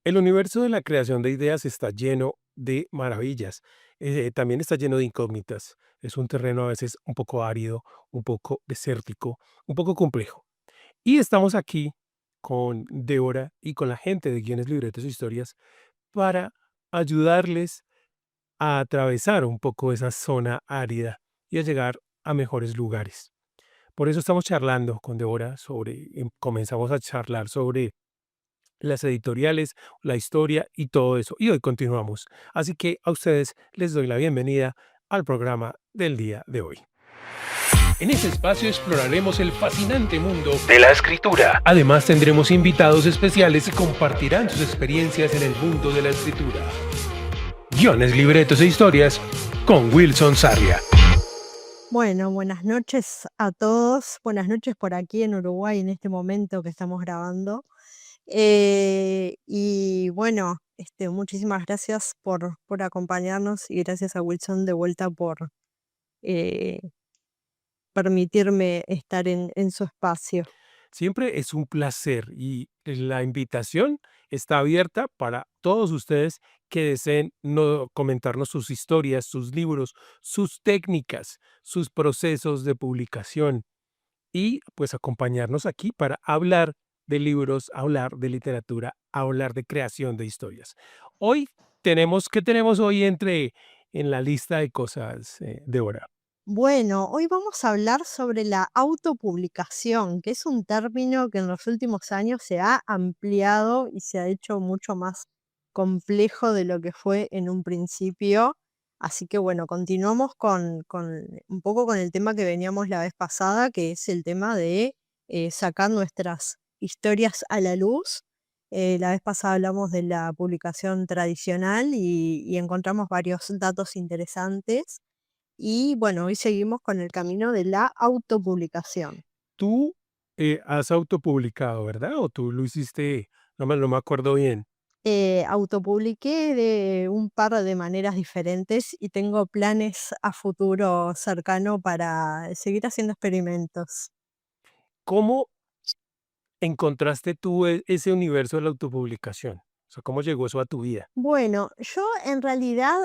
El universo de la creación de ideas está lleno de maravillas, también está lleno de incógnitas. Es un terreno a veces un poco árido, un poco desértico, un poco complejo. Y estamos aquí con Débora y con la gente de Guiones, Libretos e Historias para ayudarles a atravesar un poco esa zona árida y a llegar a mejores lugares. Por eso estamos charlando con Débora comenzamos a charlar sobre las editoriales, la historia y todo eso. Y hoy continuamos. Así que a ustedes les doy la bienvenida al programa del día de hoy. En este espacio exploraremos el fascinante mundo de la escritura. Además tendremos invitados especiales que compartirán sus experiencias en el mundo de la escritura. Guiones, libretos e historias con Wilson Sarria. Bueno, buenas noches a todos. Buenas noches por aquí en Uruguay en este momento que estamos grabando. Y bueno, muchísimas gracias por acompañarnos y gracias a Wilson de vuelta por eh, permitirme estar en su espacio. Siempre es un placer y la invitación está abierta para todos ustedes que deseen comentarnos sus historias, sus libros, sus técnicas, sus procesos de publicación y pues acompañarnos aquí para hablar de libros, hablar de literatura, hablar de creación de historias. Hoy ¿qué tenemos hoy en la lista de cosas, Débora? Bueno, hoy vamos a hablar sobre la autopublicación, que es un término que en los últimos años se ha ampliado y se ha hecho mucho más complejo de lo que fue en un principio. Así que bueno, continuamos con un poco con el tema que veníamos la vez pasada, que es el tema de sacar nuestras historias a la luz. La vez pasada hablamos de la publicación tradicional y encontramos varios datos interesantes. Y bueno, hoy seguimos con el camino de la autopublicación. Tú, has autopublicado, ¿verdad? ¿O tú lo hiciste? No me acuerdo bien. Autopubliqué de un par de maneras diferentes y tengo planes a futuro cercano para seguir haciendo experimentos. ¿Cómo encontraste tú ese universo de la autopublicación? O sea, ¿cómo llegó eso a tu vida? Bueno, yo en realidad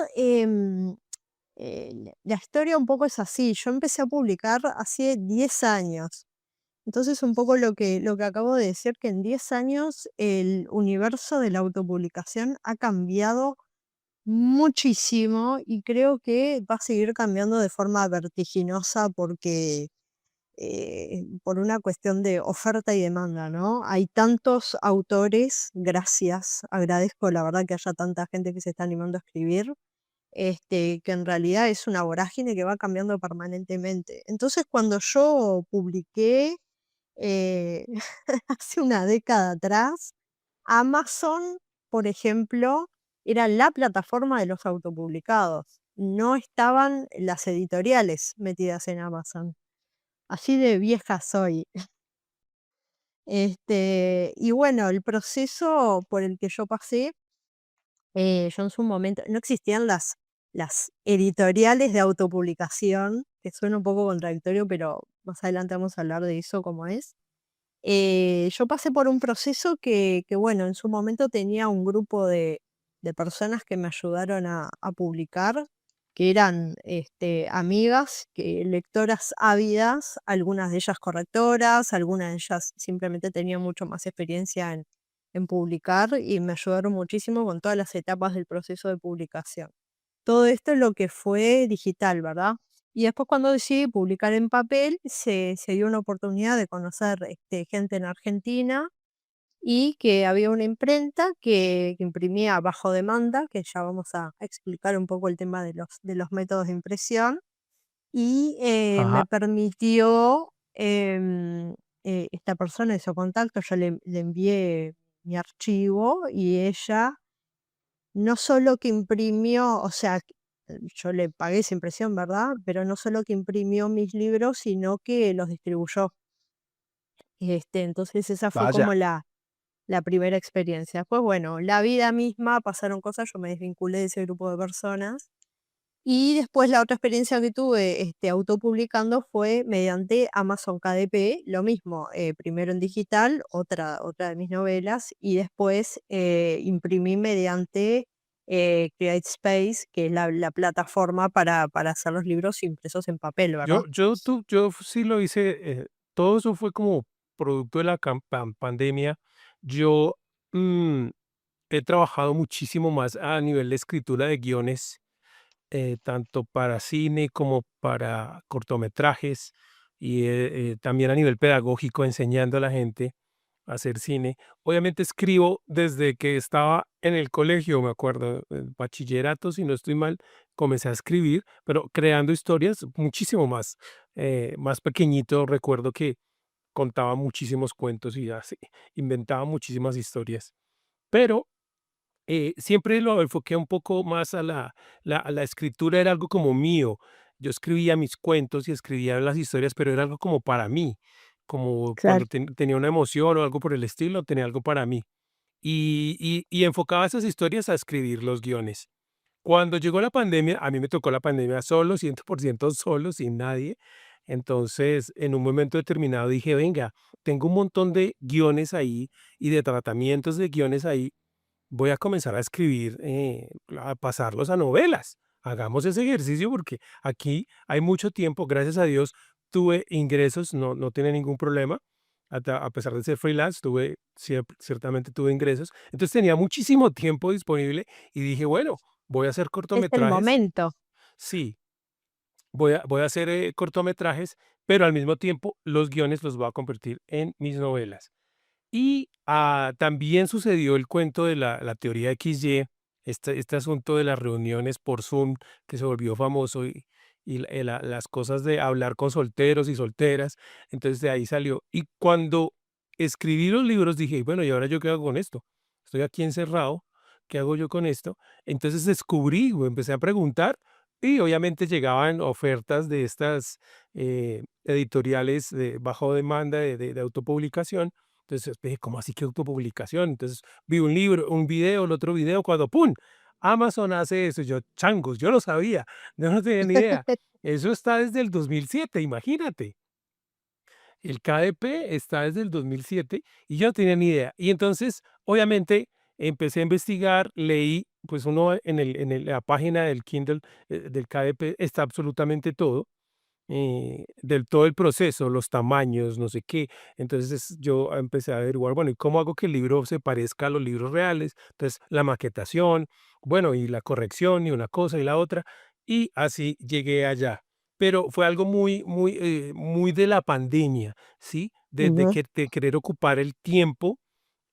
la historia un poco es así. Yo empecé a publicar hace 10 años. Entonces, un poco lo que acabo de decir, que en 10 años el universo de la autopublicación ha cambiado muchísimo y creo que va a seguir cambiando de forma vertiginosa porque por una cuestión de oferta y demanda, ¿no? Hay tantos autores, gracias, agradezco la verdad que haya tanta gente que se está animando a escribir, que en realidad es una vorágine que va cambiando permanentemente. Entonces, cuando yo publiqué eh, hace una década atrás, Amazon, por ejemplo, era la plataforma de los autopublicados. No estaban las editoriales metidas en Amazon. Así de vieja soy. Y bueno, el proceso por el que yo pasé, yo en su momento, no existían las editoriales de autopublicación, que suena un poco contradictorio, pero más adelante vamos a hablar de eso, cómo es. Yo pasé por un proceso que, bueno, en su momento tenía un grupo de personas que me ayudaron a publicar, que eran amigas, lectoras ávidas, algunas de ellas correctoras, algunas de ellas simplemente tenían mucho más experiencia en publicar y me ayudaron muchísimo con todas las etapas del proceso de publicación. Todo esto es lo que fue digital, ¿verdad? Y después cuando decidí publicar en papel, se dio una oportunidad de conocer gente en Argentina y que había una imprenta que imprimía bajo demanda, que ya vamos a explicar un poco el tema de los métodos de impresión, y Ajá. me permitió, esta persona, hizo contacto, yo le envié mi archivo y ella no solo que imprimió, o sea, yo le pagué esa impresión, ¿verdad? Pero no solo que imprimió mis libros, sino que los distribuyó. Entonces esa fue Vaya. como la primera experiencia. Después, bueno, la vida misma, pasaron cosas, yo me desvinculé de ese grupo de personas Y después la otra experiencia que tuve, autopublicando fue mediante Amazon KDP, lo mismo, primero en digital, otra de mis novelas, y después, imprimí mediante, CreateSpace, que es la plataforma para hacer los libros impresos en papel, ¿verdad? Yo sí lo hice, todo eso fue como producto de la pandemia. Yo mm, he trabajado muchísimo más a nivel de escritura de guiones, tanto para cine como para cortometrajes y también a nivel pedagógico enseñando a la gente a hacer cine. Obviamente escribo desde que estaba en el colegio, me acuerdo, en bachillerato, si no estoy mal, comencé a escribir, pero creando historias muchísimo más, más pequeñito. Recuerdo que contaba muchísimos cuentos y así, inventaba muchísimas historias, pero siempre lo enfoqué un poco más a la escritura, era algo como mío. Yo escribía mis cuentos y escribía las historias, pero era algo como para mí, como Claro. cuando tenía una emoción o algo por el estilo, tenía algo para mí. Y enfocaba esas historias a escribir los guiones. Cuando llegó la pandemia, a mí me tocó la pandemia solo, 100% solo, sin nadie. Entonces, en un momento determinado dije, venga, tengo un montón de guiones ahí y de tratamientos de guiones ahí, voy a comenzar a escribir, a pasarlos a novelas. Hagamos ese ejercicio porque aquí hay mucho tiempo, gracias a Dios, tuve ingresos, no tenía ningún problema. A pesar de ser freelance, ciertamente tuve ingresos. Entonces tenía muchísimo tiempo disponible y dije, bueno, voy a hacer Es el cortometrajes. momento. Sí, voy a hacer cortometrajes, pero al mismo tiempo los guiones los voy a convertir en mis novelas. Y, también sucedió el cuento de la teoría XY, este asunto de las reuniones por Zoom que se volvió famoso y las cosas de hablar con solteros y solteras. Entonces, de ahí salió. Y cuando escribí los libros dije: "Bueno, ¿y ahora yo qué hago con esto? Estoy aquí encerrado, ¿qué hago yo con esto?". Entonces descubrí, o empecé a preguntar y obviamente llegaban ofertas de estas, editoriales de bajo demanda de autopublicación. Entonces dije, ¿cómo así que autopublicación? Entonces vi un libro, un video, el otro video, cuando ¡pum! Amazon hace eso. Y yo, changos, yo no sabía, yo no tenía ni idea. Eso está desde el 2007, imagínate. El KDP está desde el 2007 y yo no tenía ni idea. Y entonces, obviamente, empecé a investigar, leí, pues uno la página del Kindle, del KDP, está absolutamente todo, del todo el proceso, los tamaños, no sé qué. Entonces yo empecé a averiguar, bueno, ¿y cómo hago que el libro se parezca a los libros reales? Entonces la maquetación, bueno, y la corrección y una cosa y la otra, y así llegué allá. Pero fue algo muy de la pandemia, ¿sí? De Ujú. que de querer ocupar el tiempo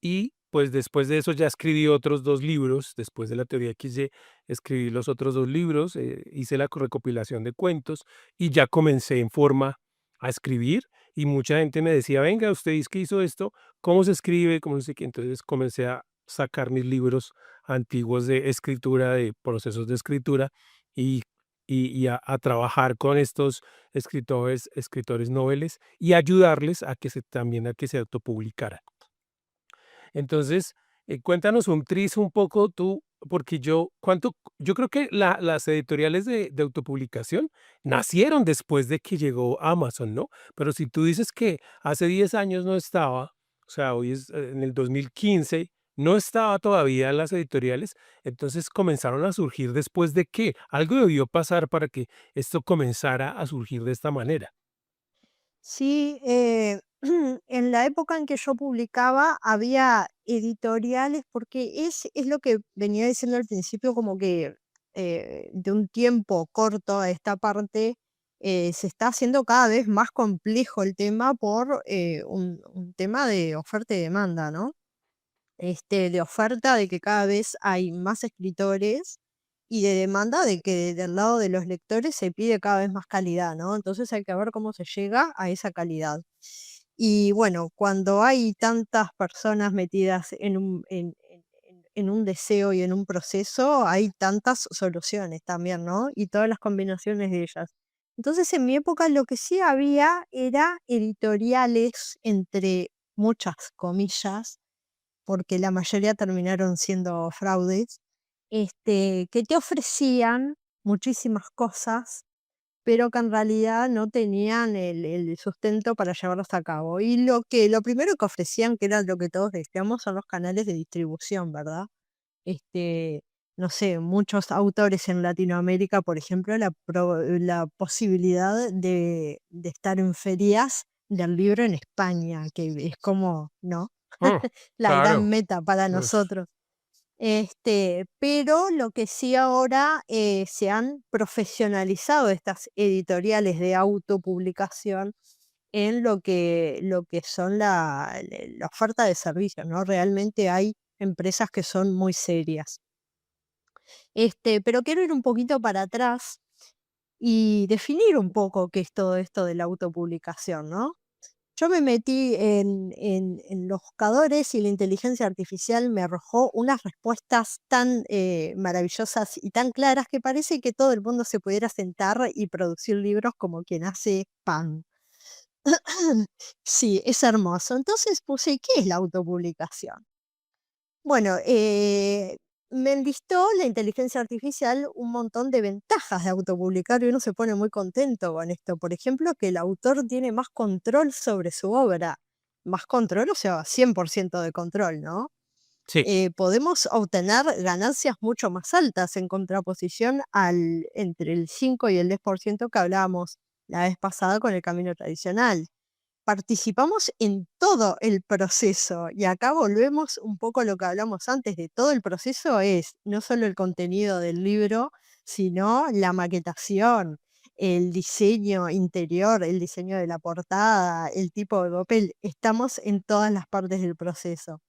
y, pues, después de eso ya escribí otros 2 libros, después de la teoría XY, escribí los otros 2 libros, hice la recopilación de cuentos y ya comencé en forma a escribir, y mucha gente me decía: "Venga, usted dice que hizo esto, ¿cómo se escribe? ¿Cómo no sé qué?". Entonces comencé a sacar mis libros antiguos de escritura, de procesos de escritura, y a trabajar con estos escritores noveles y ayudarles a que también a que se autopublicaran. Entonces, cuéntanos un tris un poco tú, porque yo creo que las editoriales de autopublicación nacieron después de que llegó Amazon, ¿no? Pero si tú dices que hace 10 años no estaba, o sea, hoy es en el 2015, no estaba todavía en las editoriales, entonces comenzaron a surgir después de qué, algo debió pasar para que esto comenzara a surgir de esta manera. Sí, en la época en que yo publicaba había editoriales, porque es lo que venía diciendo al principio, como que de un tiempo corto a esta parte se está haciendo cada vez más complejo el tema por un tema de oferta y demanda, ¿no? De oferta de que cada vez hay más escritores y de demanda de que del lado de los lectores se pide cada vez más calidad, ¿no? Entonces hay que ver cómo se llega a esa calidad. Y bueno, cuando hay tantas personas metidas en un deseo y en un proceso, hay tantas soluciones también, ¿no? Y todas las combinaciones de ellas. Entonces, en mi época lo que sí había era editoriales, entre muchas comillas, porque la mayoría terminaron siendo fraudes, que te ofrecían muchísimas cosas, pero que en realidad no tenían el sustento para llevarlos a cabo. Y lo primero que ofrecían, que era lo que todos deseamos, son los canales de distribución, ¿verdad? Este, no sé, muchos autores en Latinoamérica, por ejemplo, la posibilidad de estar en ferias del libro en España, que es como, ¿no? Mm, La gran claro. meta para Pues, nosotros. Pero lo que sí ahora, se han profesionalizado estas editoriales de autopublicación en lo que son la oferta de servicios, ¿no? Realmente hay empresas que son muy serias. Pero quiero ir un poquito para atrás y definir un poco qué es todo esto de la autopublicación, ¿no? Yo me metí en los buscadores y la inteligencia artificial me arrojó unas respuestas tan maravillosas y tan claras que parece que todo el mundo se pudiera sentar y producir libros como quien hace pan. Sí, es hermoso. Entonces puse, ¿qué es la autopublicación? Bueno, me enlistó la inteligencia artificial un montón de ventajas de autopublicar y uno se pone muy contento con esto. Por ejemplo, que el autor tiene más control sobre su obra. Más control, o sea, 100% de control, ¿no? sí, Podemos obtener ganancias mucho más altas en contraposición al entre el 5 y el 10% que hablábamos la vez pasada con el camino tradicional. Participamos en todo el proceso y acá volvemos un poco a lo que hablamos antes de todo el proceso es no solo el contenido del libro, sino la maquetación, el diseño interior, el diseño de la portada, el tipo de papel. Estamos en todas las partes del proceso.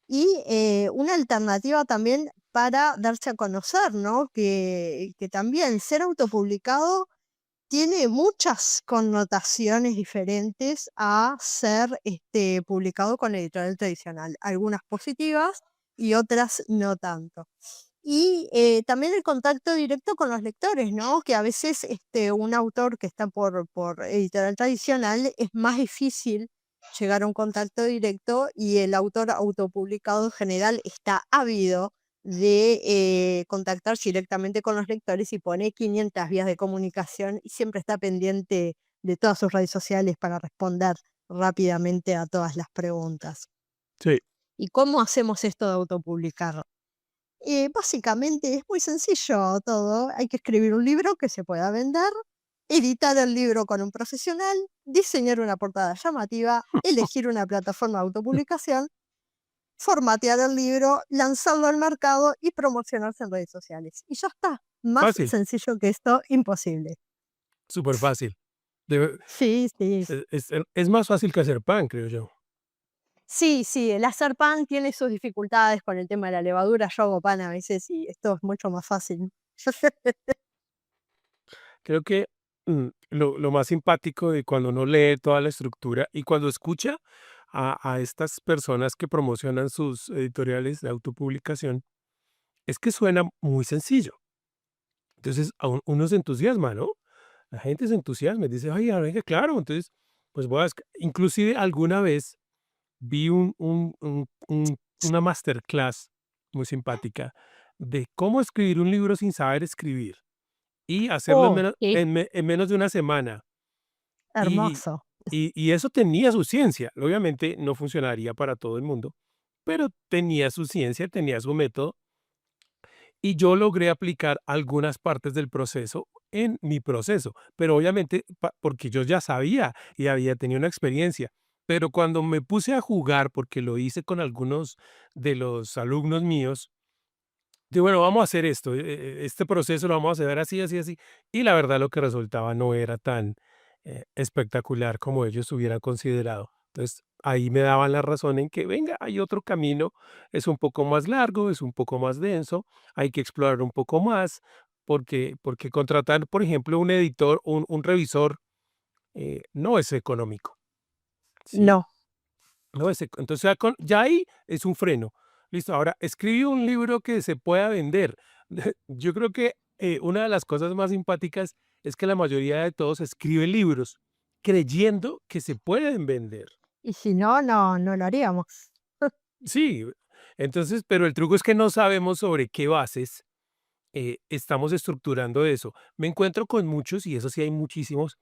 Y una alternativa también para darse a conocer, ¿no? Que también ser autopublicado tiene muchas connotaciones diferentes a ser, publicado con editorial tradicional, algunas positivas y otras no tanto. Y, también el contacto directo con los lectores, ¿no? Que a veces, un autor que está por editorial tradicional es más difícil llegar a un contacto directo y el autor autopublicado en general está ávido de, contactarse directamente con los lectores y pone 500 vías de comunicación y siempre está pendiente de todas sus redes sociales para responder rápidamente a todas las preguntas. sí, ¿Y cómo hacemos esto de autopublicar? Básicamente es muy sencillo todo. Hay que escribir un libro que se pueda vender, editar el libro con un profesional, diseñar una portada llamativa, elegir una plataforma de autopublicación, formatear el libro, lanzarlo al mercado y promocionarse en redes sociales. Y ya está. Más fácil, sencillo que esto, imposible. súper fácil. Debe- Sí, sí. es más fácil que hacer pan, creo yo. Sí, sí, el hacer pan tiene sus dificultades con el tema de la levadura. Yo hago pan a veces y esto es mucho más fácil. Creo que lo más simpático de cuando uno lee toda la estructura y cuando escucha a estas personas que promocionan sus editoriales de autopublicación es que suena muy sencillo. Entonces, uno se entusiasma, ¿no? La gente se entusiasma y dice, ay, ahora que claro, entonces, pues voy a, inclusive alguna vez vi una masterclass muy simpática de cómo escribir un libro sin saber escribir y hacerlo Oh, qué en menos de una semana. Y, hermoso. y eso tenía su ciencia. Obviamente no funcionaría para todo el mundo, pero tenía su ciencia, tenía su método y yo logré aplicar algunas partes del proceso en mi proceso, pero obviamente porque yo ya sabía y había tenido una experiencia, pero cuando me puse a jugar, porque lo hice con algunos de los alumnos míos, de bueno, vamos a hacer esto, este proceso lo vamos a hacer así, así, así, y la verdad lo que resultaba no era tan espectacular como ellos hubieran considerado. Entonces, ahí me daban la razón en que, venga, hay otro camino, es un poco más largo, es un poco más denso, hay que explorar un poco más, porque contratar, por ejemplo, un editor, un revisor, no es económico, ¿sí? No. No, entonces ya ahí es un freno. Listo, ahora escribe un libro que se pueda vender. Yo creo que una de las cosas más simpáticas es que la mayoría de todos escriben libros creyendo que se pueden vender. Y si no, no lo haríamos. Sí, entonces, pero el truco es que no sabemos sobre qué bases estamos estructurando eso. Me encuentro con muchos, y eso sí hay muchísimos,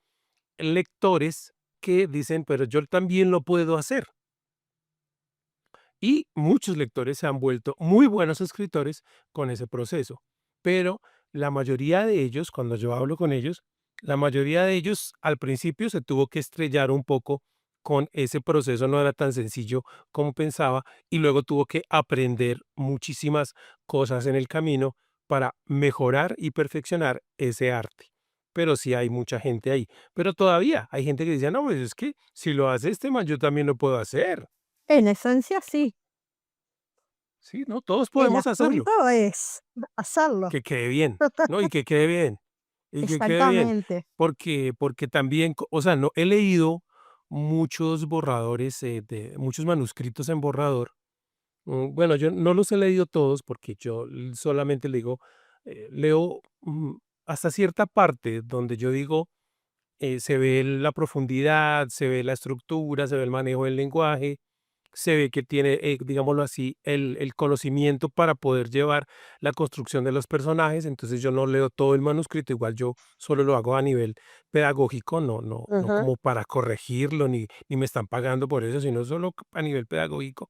lectores que dicen, pero yo también lo puedo hacer. Y muchos lectores se han vuelto muy buenos escritores con ese proceso. Pero la mayoría de ellos, cuando yo hablo con ellos, la mayoría de ellos al principio se tuvo que estrellar un poco con ese proceso, no era tan sencillo como pensaba, y luego tuvo que aprender muchísimas cosas en el camino para mejorar y perfeccionar ese arte. Pero sí hay mucha gente ahí. Pero todavía hay gente que dice, no, pues es que si lo hace este man, yo también lo puedo hacer. En esencia sí, Sí, no, todos el podemos hacerlo. asunto es hacerlo. Que quede bien, ¿no? Y que quede bien, y que quede bien. Exactamente. Porque también, o sea, no he leído muchos borradores, de muchos manuscritos en borrador. Bueno, yo no los he leído todos porque yo solamente le digo, leo hasta cierta parte donde yo digo, se ve la profundidad, se ve la estructura, se ve el manejo del lenguaje, se ve que tiene, digámoslo así, el conocimiento para poder llevar la construcción de los personajes. Entonces yo no leo todo el manuscrito, igual yo solo lo hago a nivel pedagógico, no Ujú. como para corregirlo, ni me están pagando por eso, sino solo a nivel pedagógico.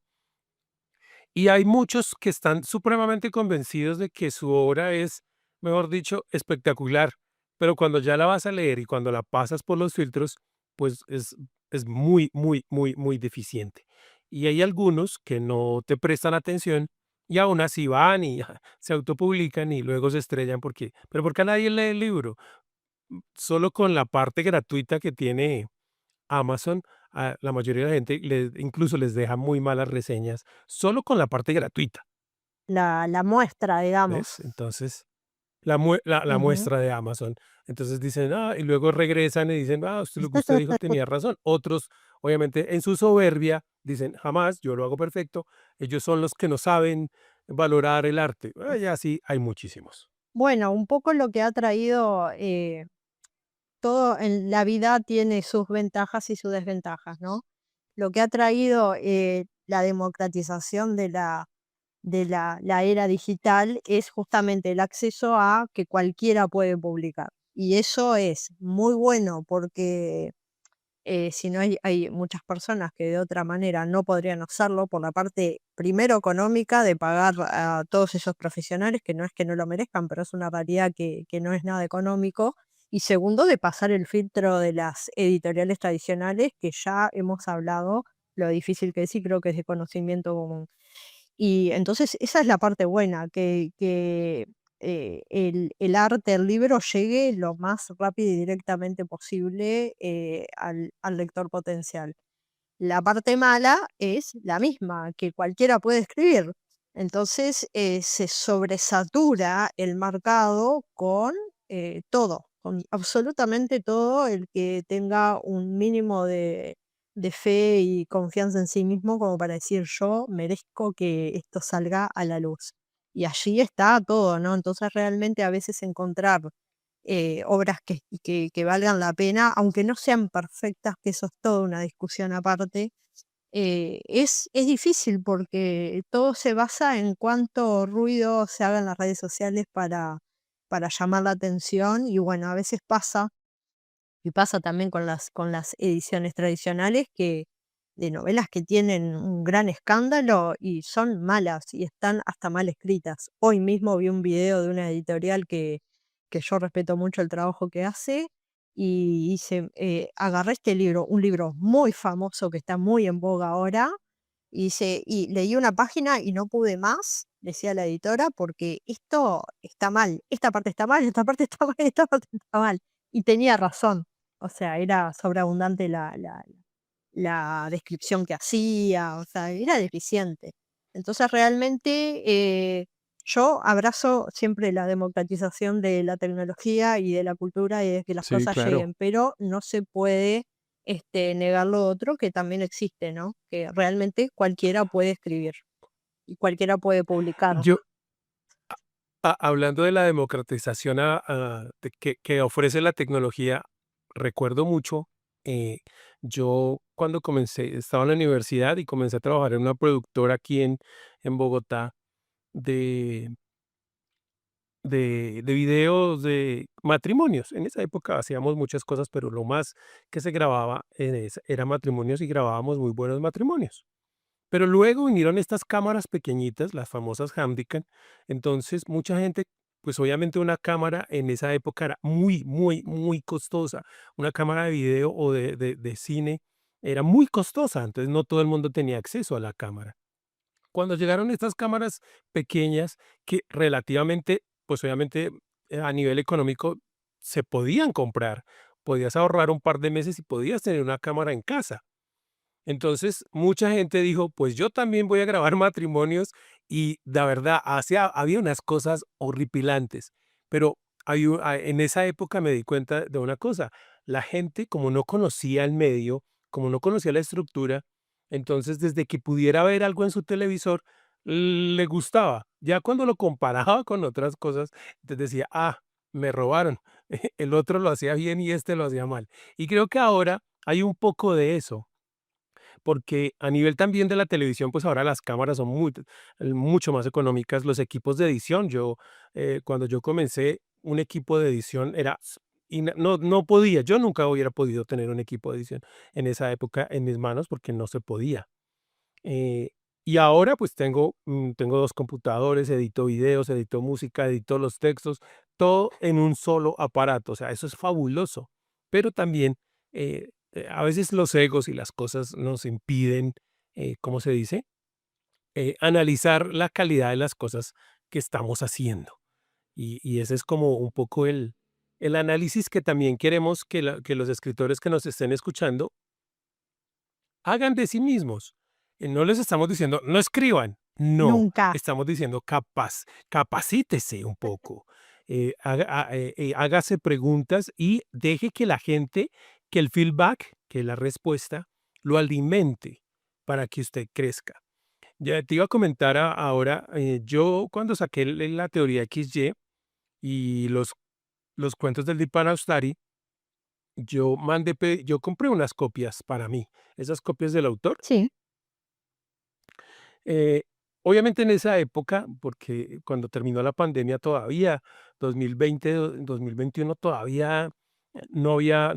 Y hay muchos que están supremamente convencidos de que su obra es, mejor dicho, espectacular, pero cuando ya la vas a leer y cuando la pasas por los filtros, pues es muy, muy, muy, muy deficiente. Y hay algunos que no te prestan atención y aún así van y se autopublican y luego se estrellan porque, pero ¿por qué nadie lee el libro? Solo con la parte gratuita que tiene Amazon, a la mayoría de la gente incluso les deja muy malas reseñas, solo con la parte gratuita, La muestra, ¿ves? digamos. Entonces, la Ujú. muestra de Amazon. Entonces dicen, y luego regresan y dicen, usted lo que usted dijo tenía razón. Otros, obviamente, en su soberbia, dicen, jamás, yo lo hago perfecto. Ellos son los que no saben valorar el arte. Y así hay muchísimos. Bueno, un poco lo que ha traído, todo en la vida tiene sus ventajas y sus desventajas, ¿no? Lo que ha traído, la democratización de la era digital es justamente el acceso a que cualquiera puede publicar. Y eso es muy bueno porque, si no hay muchas personas que de otra manera no podrían hacerlo por la parte, primero económica, de pagar a todos esos profesionales, que no es que no lo merezcan, pero es una realidad que no es nada económico. Y segundo, de pasar el filtro de las editoriales tradicionales, que ya hemos hablado lo difícil que es y creo que es de conocimiento común. Y entonces esa es la parte buena, que el arte, el libro llegue lo más rápido y directamente posible, al lector potencial. La parte mala es la misma, que cualquiera puede escribir. Entonces, se sobresatura el mercado con, todo, con absolutamente todo el que tenga un mínimo de fe y confianza en sí mismo como para decir: "Yo merezco que esto salga a la luz". Y allí está todo, ¿no? Entonces, realmente a veces encontrar, obras que valgan la pena, aunque no sean perfectas, que eso es toda una discusión aparte, es difícil porque todo se basa en cuánto ruido se haga en las redes sociales para llamar la atención y bueno, a veces pasa, y pasa también con las ediciones tradicionales, que de novelas que tienen un gran escándalo y son malas y están hasta mal escritas. Hoy mismo vi un video de una editorial que yo respeto mucho el trabajo que hace y hice, agarré este libro, un libro muy famoso que está muy en boga ahora, y leí una página y no pude más, decía la editora, porque esto está mal, esta parte está mal, esta parte está mal, esta parte está mal. Y tenía razón. O sea, era sobreabundante la descripción que hacía, o sea, era deficiente. Entonces, realmente, yo abrazo siempre la democratización de la tecnología y de la cultura y de que las Sí, cosas claro. lleguen, pero no se puede, negar lo otro que también existe, ¿no? Que realmente cualquiera puede escribir y cualquiera puede publicar. Yo, hablando de la democratización que ofrece la tecnología, recuerdo mucho, eh, yo cuando comencé, estaba en la universidad y comencé a trabajar en una productora aquí en Bogotá de, de videos de matrimonios. En esa época hacíamos muchas cosas, pero lo más que se grababa era matrimonios y grabábamos muy buenos matrimonios. Pero luego vinieron estas cámaras pequeñitas, las famosas Handycam. Entonces, mucha gente, pues obviamente una cámara en esa época era muy, muy, muy costosa. Una cámara de video o de cine era muy costosa, entonces no todo el mundo tenía acceso a la cámara. Cuando llegaron estas cámaras pequeñas que relativamente, pues obviamente a nivel económico se podían comprar, podías ahorrar un par de meses y podías tener una cámara en casa. Entonces, mucha gente dijo, pues yo también voy a grabar matrimonios y la verdad, había unas cosas horripilantes, pero en esa época me di cuenta de una cosa, la gente como no conocía el medio, como no conocía la estructura, entonces desde que pudiera ver algo en su televisor, le gustaba. Ya cuando lo comparaba con otras cosas, entonces decía, ah, me robaron, el otro lo hacía bien y este lo hacía mal. Y creo que ahora hay un poco de eso porque a nivel también de la televisión, pues ahora las cámaras son mucho más económicas, los equipos de edición. Cuando yo comencé, un equipo de edición era, no podía, yo nunca hubiera podido tener un equipo de edición en esa época en mis manos porque no se podía. Eh, y ahora pues tengo dos computadores, edito videos, edito música, edito los textos, todo en un solo aparato. O sea, eso es fabuloso. Pero también a veces los egos y las cosas nos impiden, ¿cómo se dice? Analizar la calidad de las cosas que estamos haciendo. Y ese es como un poco el análisis que también queremos que los escritores que nos estén escuchando hagan de sí mismos. No les estamos diciendo, no escriban, no, Nunca. estamos diciendo capacítese un poco, hágase preguntas y deje que la gente, que el feedback, que la respuesta, lo alimente para que usted crezca. Ya te iba a comentar ahora, yo cuando saqué la teoría XY y los cuentos del Dipanaustari, yo compré unas copias para mí, esas copias del autor. Sí, Eh, Obviamente en esa época, porque cuando terminó la pandemia todavía, 2020, 2021 todavía no había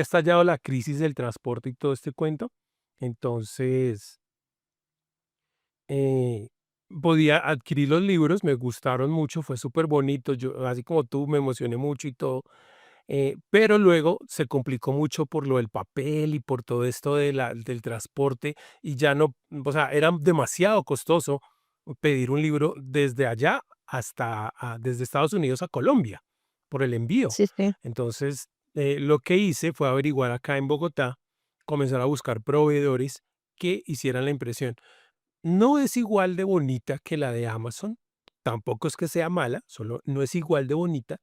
estallado la crisis del transporte y todo este cuento. Entonces, eh, podía adquirir los libros, me gustaron mucho, fue súper bonito. Yo, así como tú, me emocioné mucho y todo. Pero luego se complicó mucho por lo del papel y por todo esto del transporte y ya no, o sea, era demasiado costoso pedir un libro desde allá desde Estados Unidos a Colombia por el envío. sí, sí. Entonces, lo que hice fue averiguar acá en Bogotá, comenzar a buscar proveedores que hicieran la impresión. No es igual de bonita que la de Amazon, tampoco es que sea mala, solo no es igual de bonita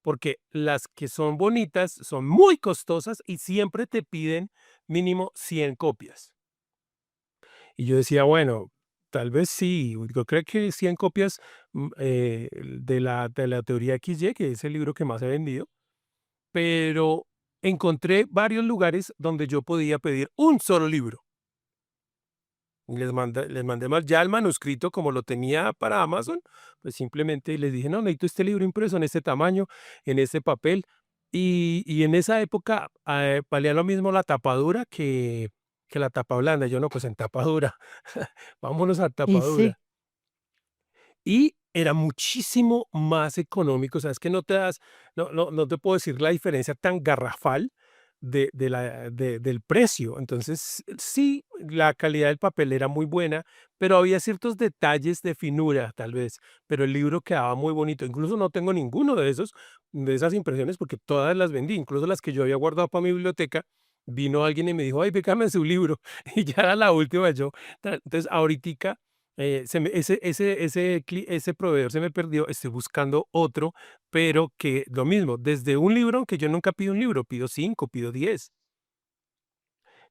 porque las que son bonitas son muy costosas y siempre te piden mínimo 100 copias. Y yo decía, bueno, tal vez sí, yo creo que 100 copias de la teoría XY, que es el libro que más he vendido, pero encontré varios lugares donde yo podía pedir un solo libro. Y les mandé más ya el manuscrito como lo tenía para Amazon, pues simplemente les dije, no, necesito este libro impreso en este tamaño, en este papel. Y en esa época valía lo mismo la tapadura que la tapa blanda. Yo no, pues en tapadura, vámonos a Y sí. tapadura. Y era muchísimo más económico, o sea, es que no te puedo decir la diferencia tan garrafal del precio. Entonces, sí, la calidad del papel era muy buena, pero había ciertos detalles de finura, tal vez, pero el libro quedaba muy bonito. Incluso no tengo ninguno de esas impresiones, porque todas las vendí, incluso las que yo había guardado para mi biblioteca. Vino alguien y me dijo: "Ay, pégame su libro", y ya era la última yo. Entonces, ahoritica ese proveedor se me perdió, estoy buscando otro, pero que lo mismo, desde un libro, aunque yo nunca pido un libro, pido 5, pido 10,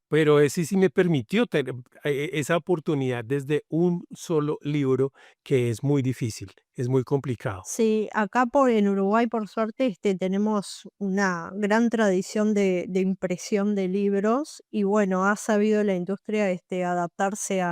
pero ese sí me permitió tener esa oportunidad desde un solo libro, que es muy difícil, es muy complicado. Sí, acá en Uruguay, por suerte, tenemos una gran tradición de impresión de libros y bueno, ha sabido la industria adaptarse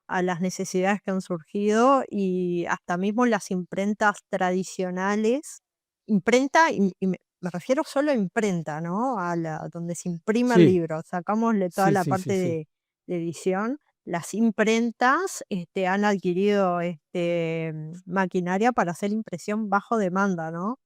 a las necesidades que han surgido y hasta mismo las imprentas tradicionales, imprenta, y me refiero solo a imprenta, ¿no? A la donde se imprime el Sí, libro, sacámosle toda sí, la sí, sí, parte sí. de edición. Las imprentas, han adquirido, maquinaria para hacer impresión bajo demanda, ¿no?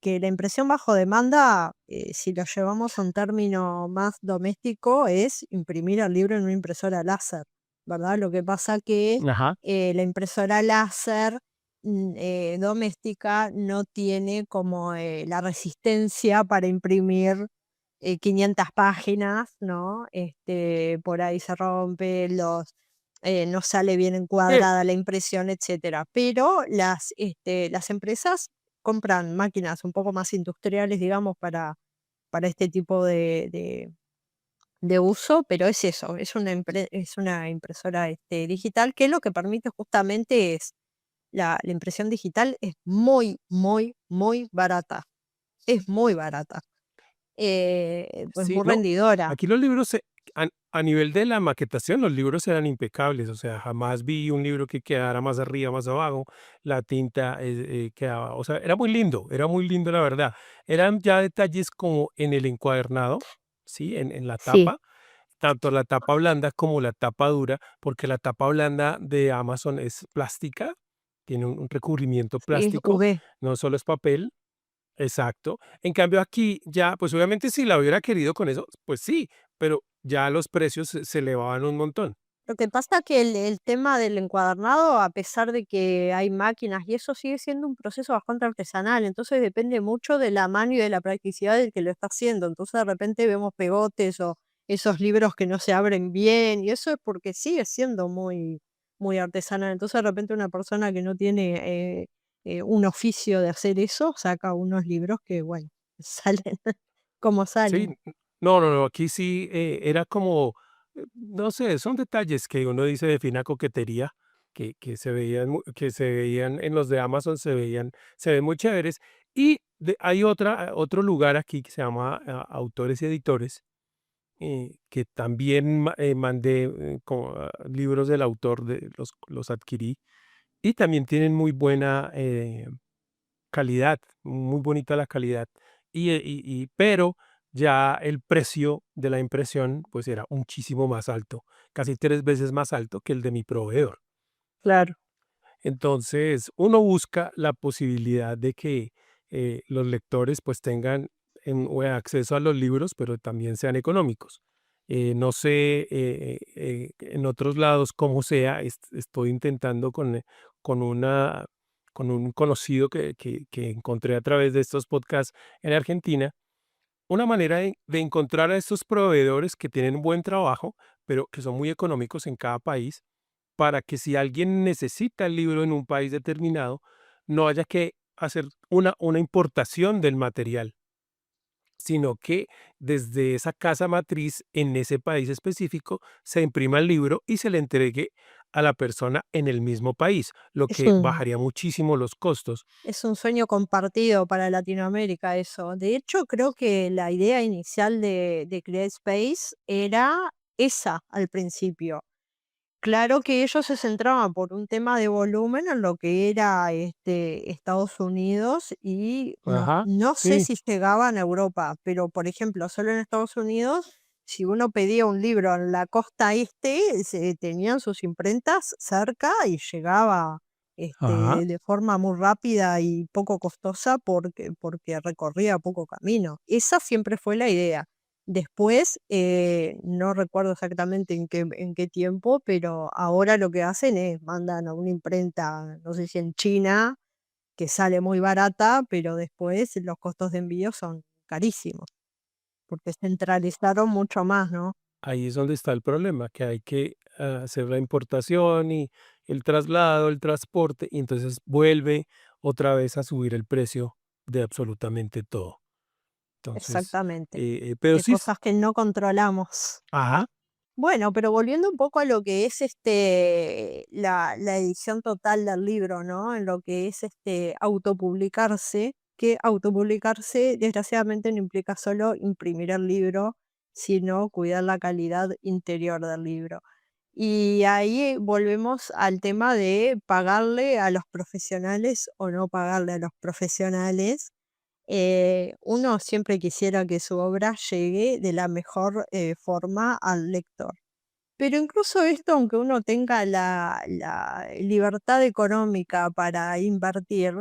Que la impresión bajo demanda, si lo llevamos a un término más doméstico, es imprimir el libro en una impresora láser, ¿verdad? Lo que pasa que Ajá. la impresora láser doméstica no tiene como la resistencia para imprimir 500 páginas, ¿no? Por ahí se rompe, no sale bien Eh, encuadrada la impresión, etcétera. Pero las empresas compran máquinas un poco más industriales, digamos, para este tipo de uso, pero es eso, es una impresora, digital, que lo que permite justamente es la impresión digital es muy, muy, muy barata, es muy barata, pues sí, muy no, rendidora. aquí los libros a nivel de la maquetación, los libros eran impecables, o sea, jamás vi un libro que quedara más arriba, más abajo, la tinta, quedaba, o sea, era muy lindo, la verdad. Eran ya detalles como en el encuadernado, ¿sí? En la Sí, tapa, tanto la tapa blanda como la tapa dura, porque la tapa blanda de Amazon es plástica, tiene un recubrimiento sí, es plástico, UV. no solo es papel. Exacto. En cambio, aquí ya, pues obviamente si la hubiera querido con eso, pues sí, pero ya los precios se elevaban un montón. Lo que pasa que el tema del encuadernado, a pesar de que hay máquinas y eso, sigue siendo un proceso bastante artesanal, entonces depende mucho de la mano y de la practicidad del que lo está haciendo. Entonces, de repente vemos pegotes o esos libros que no se abren bien, y eso es porque sigue siendo muy, muy artesanal. Entonces, de repente una persona que no tiene un oficio de hacer eso, saca unos libros que, bueno, salen como Sí, salen. no, no, no, aquí sí era como, no sé, son detalles que uno dice de fina coquetería, que se veían, que se veían en los de Amazon, se ven muy chéveres. Y hay otro lugar aquí que se llama Autores y Editores, que también mandé libros del autor, los adquirí y también tienen muy buena calidad, muy bonita la calidad. Pero ya el precio de la impresión, pues, era muchísimo más alto, casi 3 veces más alto que el de mi proveedor. Claro. Entonces, uno busca la posibilidad de que, los lectores, pues, tengan acceso a los libros, pero también sean económicos. No sé, en otros lados cómo sea, estoy intentando con una con un conocido que encontré a través de estos podcasts en Argentina, una manera de encontrar a estos proveedores que tienen un buen trabajo, pero que son muy económicos en cada país, para que si alguien necesita el libro en un país determinado, no haya que hacer una importación del material, sino que desde esa casa matriz en ese país específico se imprima el libro y se le entregue a la persona en el mismo país, lo Es que un bajaría muchísimo los costos. Es un sueño compartido para Latinoamérica eso. De hecho, creo que la idea inicial de CreateSpace era esa al principio. Claro que ellos se centraban por un tema de volumen en lo que era Estados Unidos y Ajá, no sé sí, si llegaban a Europa, pero por ejemplo, solo en Estados Unidos, si uno pedía un libro en la costa este, tenían sus imprentas cerca y llegaba ajá. de forma muy rápida y poco costosa porque recorría poco camino. Esa siempre fue la idea. Después, no recuerdo exactamente en qué tiempo, pero ahora lo que hacen es mandan a una imprenta, no sé si en China, que sale muy barata, pero después los costos de envío son carísimos, porque centralizaron mucho más, ¿no? Ahí es donde está el problema, que hay que hacer la importación y el traslado, el transporte, y entonces vuelve otra vez a subir el precio de absolutamente todo. Entonces, Exactamente, pero de sí, cosas que no controlamos. ajá, Bueno, pero volviendo un poco a lo que es, la edición total del libro, ¿no? En lo que es, autopublicarse, que autopublicarse desgraciadamente no implica solo imprimir el libro, sino cuidar la calidad interior del libro. Y ahí volvemos al tema de pagarle a los profesionales o no pagarle a los profesionales. Uno siempre quisiera que su obra llegue de la mejor forma al lector. Pero incluso esto, aunque uno tenga la libertad económica para invertir,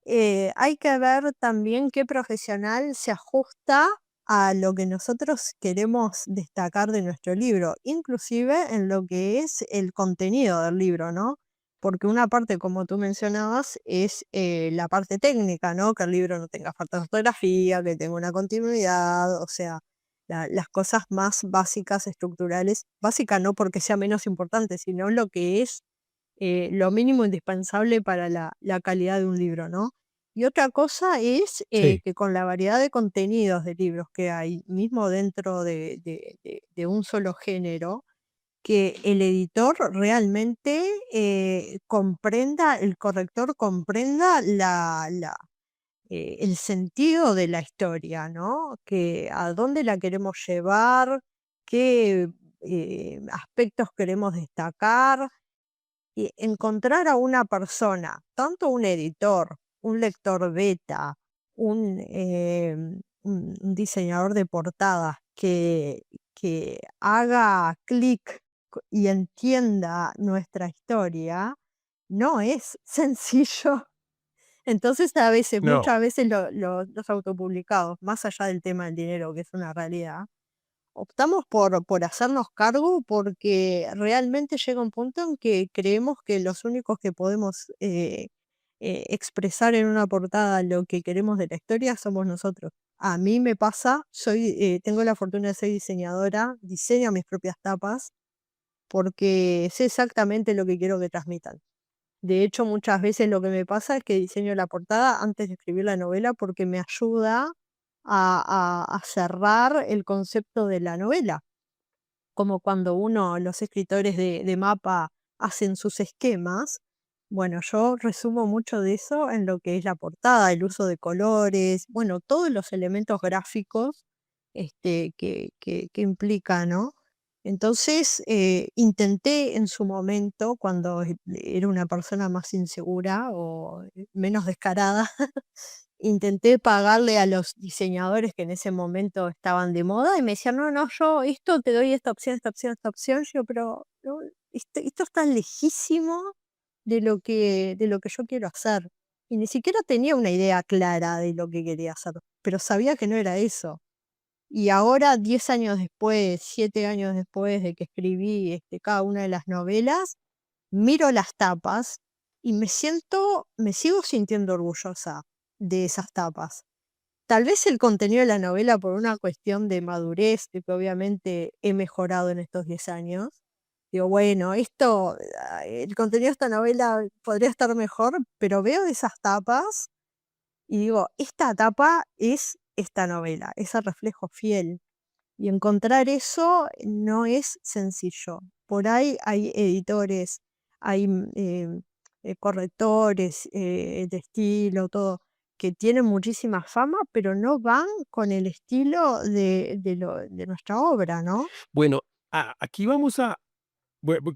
hay que ver también qué profesional se ajusta a lo que nosotros queremos destacar de nuestro libro, inclusive en lo que es el contenido del libro, ¿no? Porque una parte, como tú mencionabas, es la parte técnica, ¿no? Que el libro no tenga falta de ortografía, que tenga una continuidad, o sea, las cosas más básicas, estructurales, básica no porque sea menos importante, sino lo que es lo mínimo indispensable para la calidad de un libro, ¿no? Y otra cosa es Sí, que con la variedad de contenidos de libros que hay, mismo dentro de un solo género, que el editor realmente comprenda, el corrector comprenda el sentido de la historia, ¿no? Que a dónde la queremos llevar, qué aspectos queremos destacar y encontrar a una persona, tanto un editor, un lector beta, un diseñador de portadas que haga clic y entienda nuestra historia, no es sencillo. Entonces, a veces, no, muchas veces los autopublicados, más allá del tema del dinero, que es una realidad, optamos por hacernos cargo porque realmente llega un punto en que creemos que los únicos que podemos expresar en una portada lo que queremos de la historia somos nosotros. A mí me pasa, tengo la fortuna de ser diseñadora, diseño mis propias tapas porque sé exactamente lo que quiero que transmitan. De hecho, muchas veces lo que me pasa es que diseño la portada antes de escribir la novela porque me ayuda a cerrar el concepto de la novela, como cuando los escritores de mapa hacen sus esquemas. Bueno, yo resumo mucho de eso en lo que es la portada, el uso de colores, bueno, todos los elementos gráficos que implica, ¿no? Entonces, intenté en su momento, cuando era una persona más insegura o menos descarada, intenté pagarle a los diseñadores que en ese momento estaban de moda y me decían: "No, no, yo esto te doy esta opción, esta opción, esta opción". Yo: "Pero no, esto está lejísimo de lo que yo quiero hacer". Y ni siquiera tenía una idea clara de lo que quería hacer, pero sabía que no era eso. Y ahora, 10 años después, 7 años después de que escribí, cada una de las novelas, miro las tapas y me sigo sintiendo orgullosa de esas tapas. Tal vez el contenido de la novela por una cuestión de madurez, de que obviamente he mejorado en estos 10 años. Digo, bueno, el contenido de esta novela podría estar mejor, pero veo esas tapas y digo, esta tapa es esta novela, es el reflejo fiel. Y encontrar eso no es sencillo. Por ahí hay editores, hay correctores de estilo, todo, que tienen muchísima fama, pero no van con el estilo de nuestra obra, ¿no? bueno, aquí vamos a,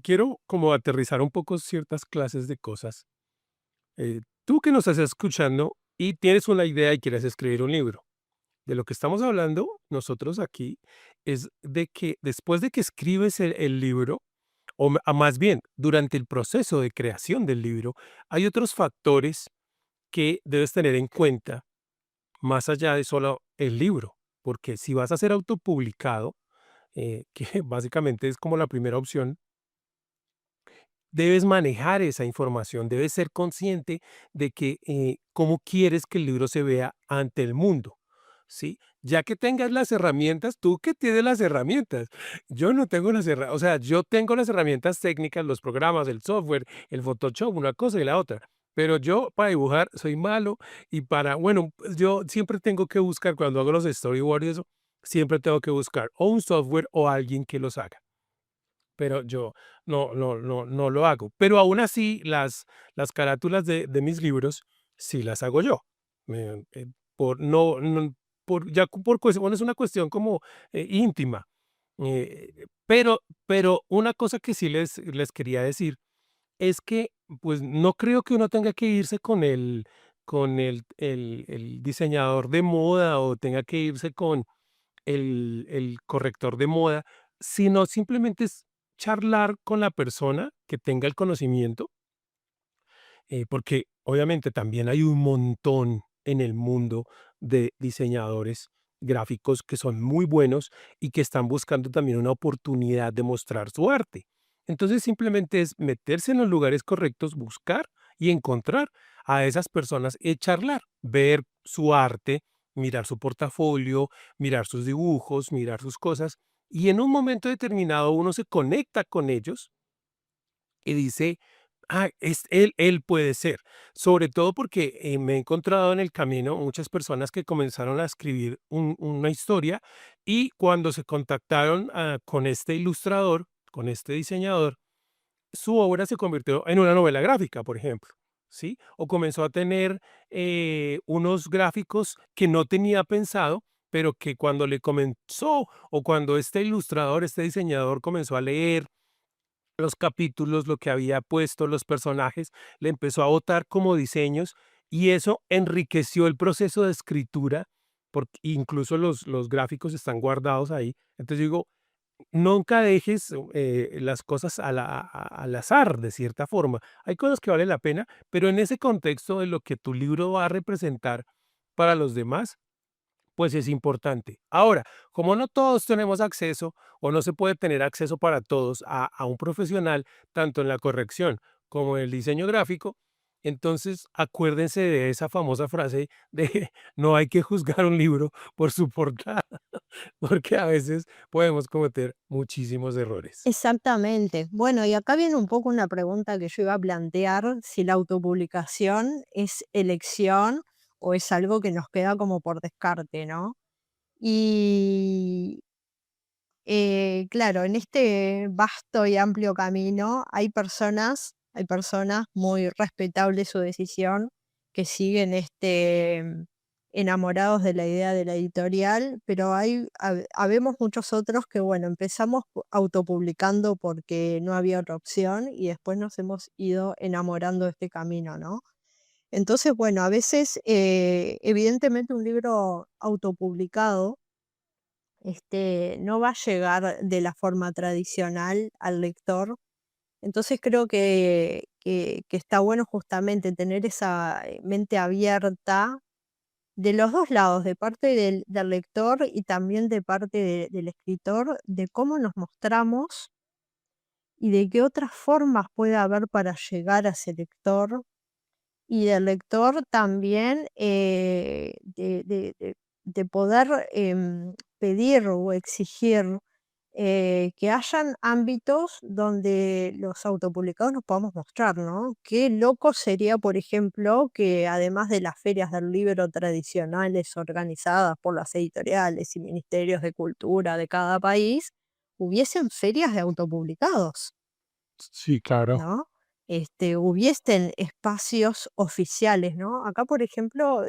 quiero como aterrizar un poco ciertas clases de cosas. Tú que nos estás escuchando y tienes una idea y quieres escribir un libro. De lo que estamos hablando nosotros aquí es de que después de que escribes el libro, más bien durante el proceso de creación del libro, hay otros factores que debes tener en cuenta más allá de solo el libro, porque si vas a ser autopublicado, que básicamente es como la primera opción, debes manejar esa información, debes ser consciente de que cómo quieres que el libro se vea ante el mundo, ¿sí? Ya que tengas las herramientas, tú que tienes las herramientas, yo no tengo las herramientas, o sea, yo tengo las herramientas técnicas, los programas, el software, el Photoshop, una cosa y la otra, pero yo para dibujar soy malo y bueno, pues, yo siempre tengo que buscar, cuando hago los storyboards y eso, siempre tengo que buscar o un software o alguien que los haga, pero yo no lo hago. Pero aún así, las carátulas de mis libros sí las hago yo. Por no por ya por cuestión, bueno, es una cuestión como, íntima. Pero una cosa que sí les quería decir es que, pues, no creo que uno tenga que irse con el diseñador de moda o tenga que irse con el corrector de moda, sino simplemente es charlar con la persona que tenga el conocimiento, porque obviamente también hay un montón en el mundo de diseñadores gráficos que son muy buenos y que están buscando también una oportunidad de mostrar su arte. Entonces simplemente es meterse en los lugares correctos, buscar y encontrar a esas personas y charlar, ver su arte, mirar su portafolio, mirar sus dibujos, mirar sus cosas, y en un momento determinado uno se conecta con ellos y dice: "Ah, es él puede ser". Sobre todo porque, me he encontrado en el camino muchas personas que comenzaron a escribir una historia, y cuando se contactaron, con este ilustrador, con este diseñador, su obra se convirtió en una novela gráfica, por ejemplo, ¿sí? O comenzó a tener, unos gráficos que no tenía pensado, pero que cuando le comenzó, o cuando este ilustrador, este diseñador comenzó a leer los capítulos, lo que había puesto, los personajes, le empezó a botar como diseños, y eso enriqueció el proceso de escritura, porque incluso los gráficos están guardados ahí. Entonces digo, nunca dejes las cosas al azar, de cierta forma. Hay cosas que valen la pena, pero en ese contexto de lo que tu libro va a representar para los demás, pues es importante. Ahora, como no todos tenemos acceso o no se puede tener acceso para todos a un profesional, tanto en la corrección como en el diseño gráfico, entonces acuérdense de esa famosa frase de no hay que juzgar un libro por su portada, porque a veces podemos cometer muchísimos errores. Exactamente. Bueno, y acá viene un poco una pregunta que yo iba a plantear, si la autopublicación es elección o es algo que nos queda como por descarte, ¿no? Y claro, en este vasto y amplio camino hay personas muy respetables su decisión, que siguen enamorados de la idea de la editorial, pero habemos muchos otros que, bueno, empezamos autopublicando porque no había otra opción y después nos hemos ido enamorando de este camino, ¿no? Entonces, bueno, a veces, evidentemente un libro autopublicado no va a llegar de la forma tradicional al lector. Entonces creo que está bueno justamente tener esa mente abierta de los dos lados, de parte del lector y también de parte del escritor, de cómo nos mostramos y de qué otras formas puede haber para llegar a ese lector. Y del lector también, de poder, pedir o exigir, que hayan ámbitos donde los autopublicados nos podamos mostrar, ¿no? Qué loco sería, por ejemplo, que además de las ferias del libro tradicionales organizadas por las editoriales y ministerios de cultura de cada país, hubiesen ferias de autopublicados. Sí, claro. ¿No? Hubiesen espacios oficiales, ¿no? Acá, por ejemplo,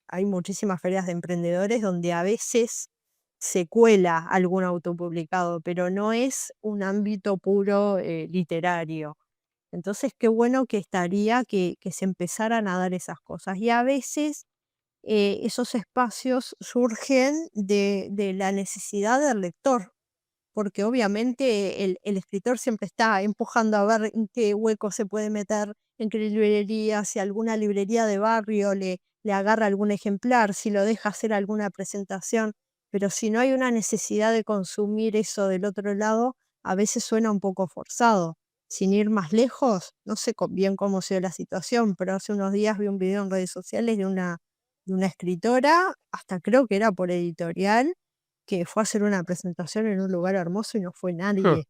hay muchísimas ferias de emprendedores donde a veces se cuela algún autopublicado, pero no es un ámbito puro, literario. Entonces, qué bueno que estaría que se empezaran a dar esas cosas. Y a veces, esos espacios surgen de la necesidad del lector. Porque obviamente el escritor siempre está empujando a ver en qué hueco se puede meter, en qué librería, si alguna librería de barrio le agarra algún ejemplar, si lo deja hacer alguna presentación, pero si no hay una necesidad de consumir eso del otro lado, a veces suena un poco forzado. Sin ir más lejos, no sé bien cómo se dio la situación, pero hace unos días vi un video en redes sociales de una escritora, hasta creo que era por editorial, que fue a hacer una presentación en un lugar hermoso y no fue nadie.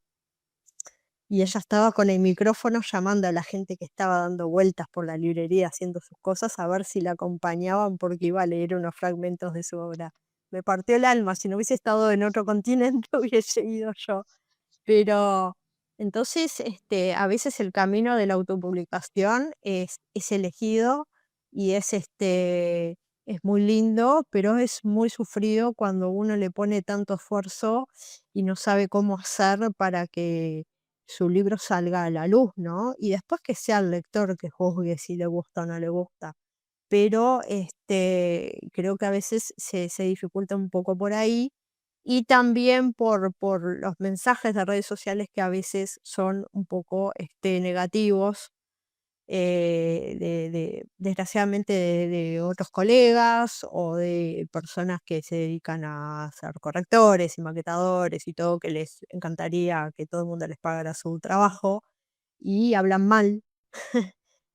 Y ella estaba con el micrófono llamando a la gente que estaba dando vueltas por la librería haciendo sus cosas a ver si la acompañaban porque iba a leer unos fragmentos de su obra. Me partió el alma, si no hubiese estado en otro continente hubiese ido yo. Pero entonces, a veces el camino de la autopublicación es elegido y es es muy lindo, pero es muy sufrido cuando uno le pone tanto esfuerzo y no sabe cómo hacer para que su libro salga a la luz, ¿no? Y después que sea el lector que juzgue si le gusta o no le gusta. Pero, creo que a veces se dificulta un poco por ahí, y también por los mensajes de redes sociales que a veces son un poco, negativos, de desgraciadamente de otros colegas o de personas que se dedican a ser correctores y maquetadores y todo, que les encantaría que todo el mundo les pagara su trabajo, y hablan mal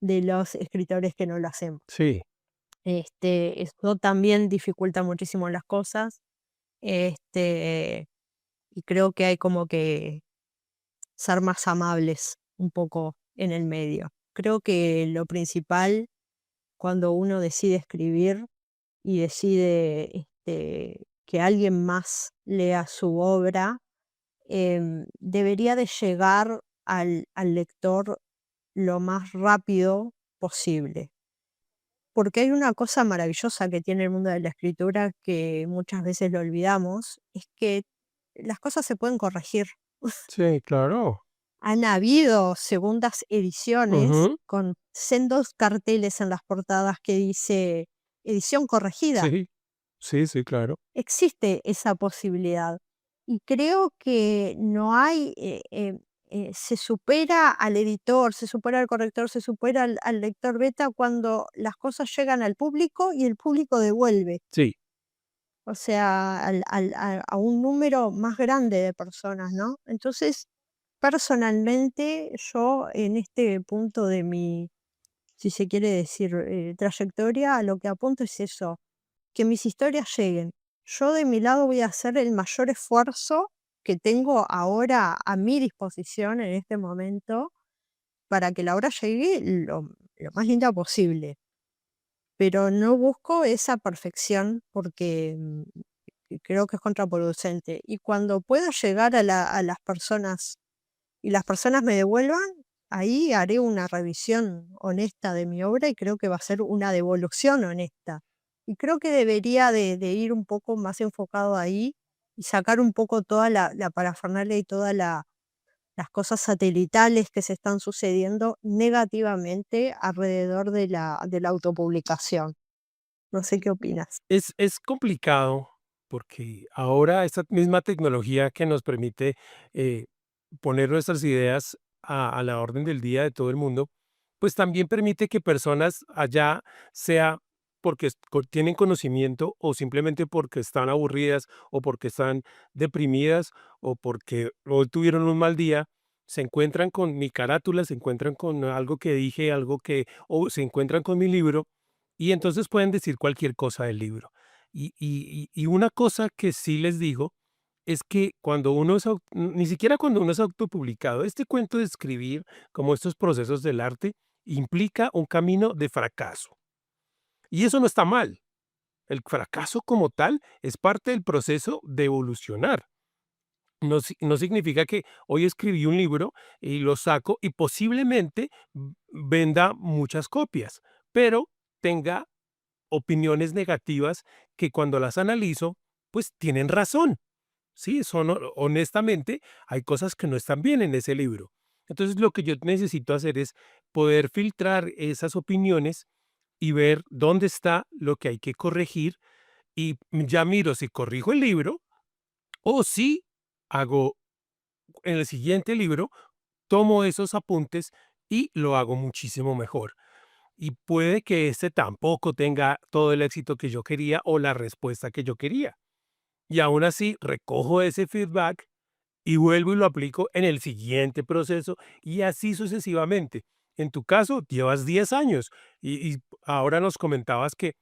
de los escritores que no lo hacemos. Sí, Eso también dificulta muchísimo las cosas, este, y creo que hay como que ser más amables un poco en el medio. Creo que lo principal cuando uno decide escribir y decide, que alguien más lea su obra, debería de llegar al lector lo más rápido posible. Porque hay una cosa maravillosa que tiene el mundo de la escritura que muchas veces lo olvidamos, es que las cosas se pueden corregir. sí, claro. Han habido segundas ediciones Ujú, con sendos carteles en las portadas que dice edición corregida. sí, sí, sí, claro. Existe esa posibilidad. Y creo que no hay, se supera al editor, se supera al corrector, se supera al lector beta cuando las cosas llegan al público y el público devuelve. Sí, O sea, a un número más grande de personas, ¿no? Entonces, personalmente, yo en este punto de mi, si se quiere decir, trayectoria, a lo que apunto es eso, que mis historias lleguen. Yo de mi lado voy a hacer el mayor esfuerzo que tengo ahora a mi disposición en este momento para que la obra llegue lo más linda posible. Pero no busco esa perfección porque creo que es contraproducente. Y cuando pueda llegar a las personas y las personas me devuelvan, ahí haré una revisión honesta de mi obra y creo que va a ser una devolución honesta. Y creo que debería de ir un poco más enfocado ahí y sacar un poco toda la parafernalia y todas las cosas satelitales que se están sucediendo negativamente alrededor de la autopublicación. No sé qué opinas. es complicado porque ahora esta misma tecnología que nos permite eh, poner nuestras ideas a la orden del día de todo el mundo, pues también permite que personas allá, sea porque tienen conocimiento o simplemente porque están aburridas o porque están deprimidas o porque hoy tuvieron un mal día, se encuentran con mi carátula, se encuentran con algo que dije, algo que, o se encuentran con mi libro y entonces pueden decir cualquier cosa del libro. Y una cosa que sí les digo es que cuando uno es, ni siquiera cuando uno es autopublicado, este cuento de escribir, como estos procesos del arte, implica un camino de fracaso. Y eso no está mal. El fracaso como tal es parte del proceso de evolucionar. No, no significa que hoy escribí un libro y lo saco y posiblemente venda muchas copias, pero tenga opiniones negativas que cuando las analizo, pues tienen razón. Sí, son honestamente, hay cosas que no están bien en ese libro. Entonces, lo que yo necesito hacer es poder filtrar esas opiniones y ver dónde está lo que hay que corregir y ya miro si corrijo el libro o si hago en el siguiente libro, tomo esos apuntes y lo hago muchísimo mejor. Y puede que este tampoco tenga todo el éxito que yo quería o la respuesta que yo quería. Y aún así recojo ese feedback y vuelvo y lo aplico en el siguiente proceso y así sucesivamente. En tu caso, llevas 10 años y ahora nos comentabas que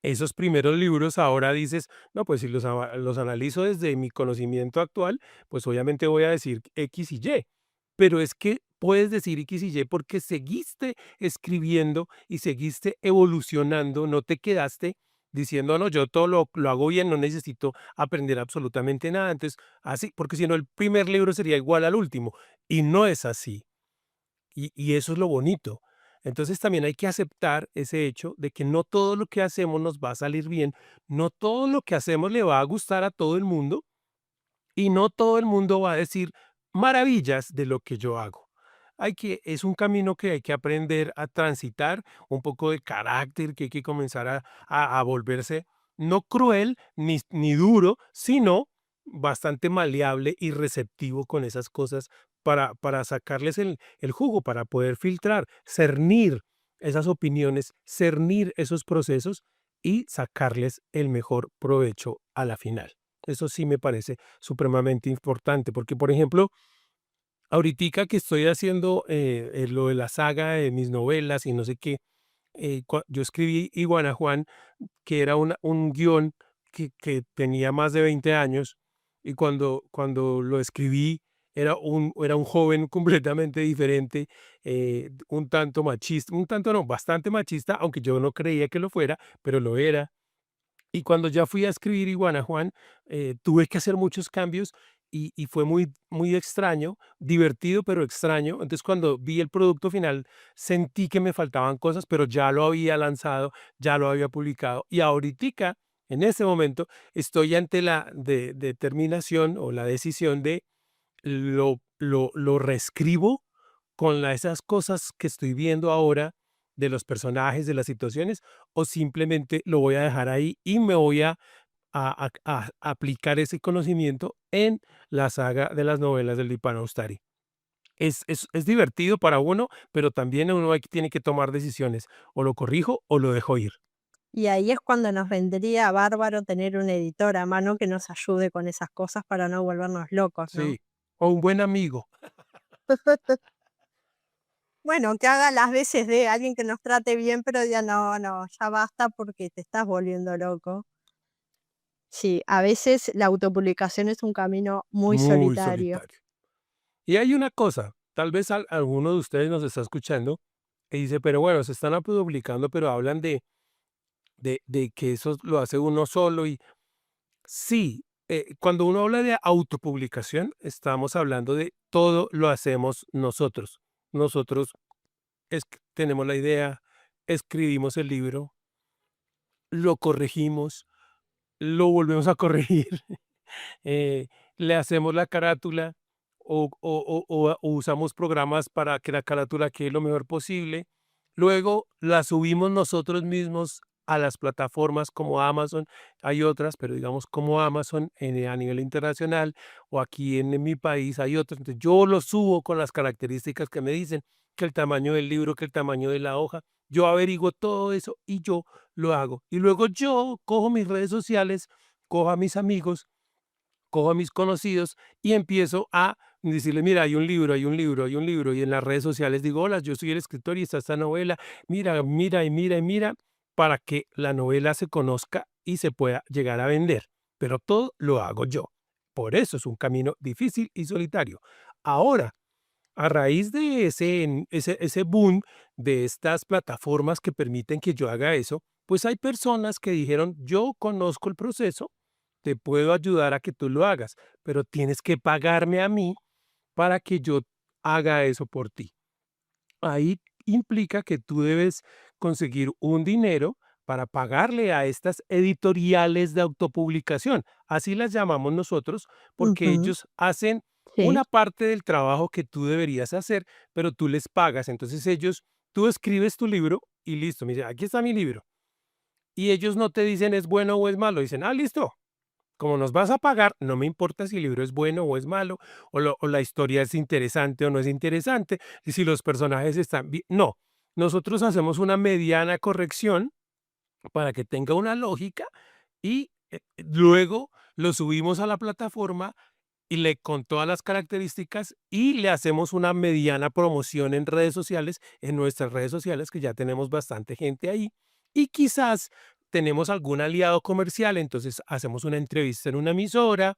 esos primeros libros ahora dices, no, pues si los analizo desde mi conocimiento actual, pues obviamente voy a decir X y Y. Pero es que puedes decir X y Y porque seguiste escribiendo y seguiste evolucionando, no te quedaste diciendo, no, yo todo lo hago bien, no necesito aprender absolutamente nada. Entonces, así, porque si no, el primer libro sería igual al último. Y no es así. Y eso es lo bonito. Entonces también hay que aceptar ese hecho de que no todo lo que hacemos nos va a salir bien, no todo lo que hacemos le va a gustar a todo el mundo y no todo el mundo va a decir maravillas de lo que yo hago. Es un camino que hay que aprender a transitar, un poco de carácter que hay que comenzar a volverse no cruel ni duro, sino bastante maleable y receptivo con esas cosas para sacarles el jugo, para poder filtrar, cernir esas opiniones, cernir esos procesos y sacarles el mejor provecho a la final. Eso sí me parece supremamente importante, porque, por ejemplo, ahoritica que estoy haciendo lo de la saga de mis novelas y no sé qué, yo escribí Iguana Juan, que era un guión que tenía más de 20 años, y cuando lo escribí era un joven completamente diferente, un tanto machista, un tanto no, bastante machista, aunque yo no creía que lo fuera, pero lo era. Y cuando ya fui a escribir Iguana Juan, tuve que hacer muchos cambios y fue muy, muy extraño, divertido, pero extraño. Entonces, cuando vi el producto final, sentí que me faltaban cosas, pero ya lo había lanzado, ya lo había publicado. Y ahoritica, en este momento, estoy ante la determinación o la decisión de lo reescribo con esas cosas que estoy viendo ahora de los personajes, de las situaciones, o simplemente lo voy a dejar ahí y me voy a aplicar ese conocimiento en la saga de las novelas del Dipano Ustari. Es divertido para uno, pero también uno tiene que tomar decisiones, o lo corrijo o lo dejo ir. Y ahí es cuando nos vendría bárbaro tener un editor a mano que nos ayude con esas cosas para no volvernos locos, ¿no? Sí, o un buen amigo. Bueno, que haga las veces de alguien que nos trate bien, pero diga: "No, no, ya basta porque te estás volviendo loco". Sí, a veces la autopublicación es un camino muy Muy solitario. solitario. Y hay una cosa, tal vez alguno de ustedes nos está escuchando y dice, pero bueno, se están publicando, pero hablan de que eso lo hace uno solo. Y sí, cuando uno habla de autopublicación, estamos hablando de todo lo hacemos nosotros. Nosotros tenemos la idea, escribimos el libro, lo corregimos, lo volvemos a corregir, eh, le hacemos la carátula o usamos programas para que la carátula quede lo mejor posible. Luego la subimos nosotros mismos a las plataformas como Amazon. Hay otras, pero digamos como Amazon a nivel internacional o aquí en mi país hay otras. Entonces yo lo subo con las características que me dicen, que el tamaño del libro, que el tamaño de la hoja. Yo averiguo todo eso y yo lo hago. Y luego yo cojo mis redes sociales, cojo a mis amigos, cojo a mis conocidos y empiezo a decirles, mira, hay un libro, hay un libro, hay un libro. Y en las redes sociales digo, hola, yo soy el escritor y está esta novela. Mira, mira y mira y mira, para que la novela se conozca y se pueda llegar a vender. Pero todo lo hago yo. Por eso es un camino difícil y solitario. Ahora, a raíz de ese boom de estas plataformas que permiten que yo haga eso, pues hay personas que dijeron, yo conozco el proceso, te puedo ayudar a que tú lo hagas, pero tienes que pagarme a mí para que yo haga eso por ti. Ahí implica que tú debes conseguir un dinero para pagarle a estas editoriales de autopublicación. Así las llamamos nosotros porque Ujú, ellos hacen sí. una parte del trabajo que tú deberías hacer, pero tú les pagas. Entonces tú escribes tu libro y listo. Mira, aquí está mi libro. Y ellos no te dicen es bueno o es malo. Dicen, ah, listo. Como nos vas a pagar, no me importa si el libro es bueno o es malo, o la historia es interesante o no es interesante, y si los personajes están bien. No, nosotros hacemos una mediana corrección para que tenga una lógica y luego lo subimos a la plataforma con todas las características y le hacemos una mediana promoción en redes sociales, en nuestras redes sociales, que ya tenemos bastante gente ahí. Y quizás tenemos algún aliado comercial, entonces hacemos una entrevista en una emisora,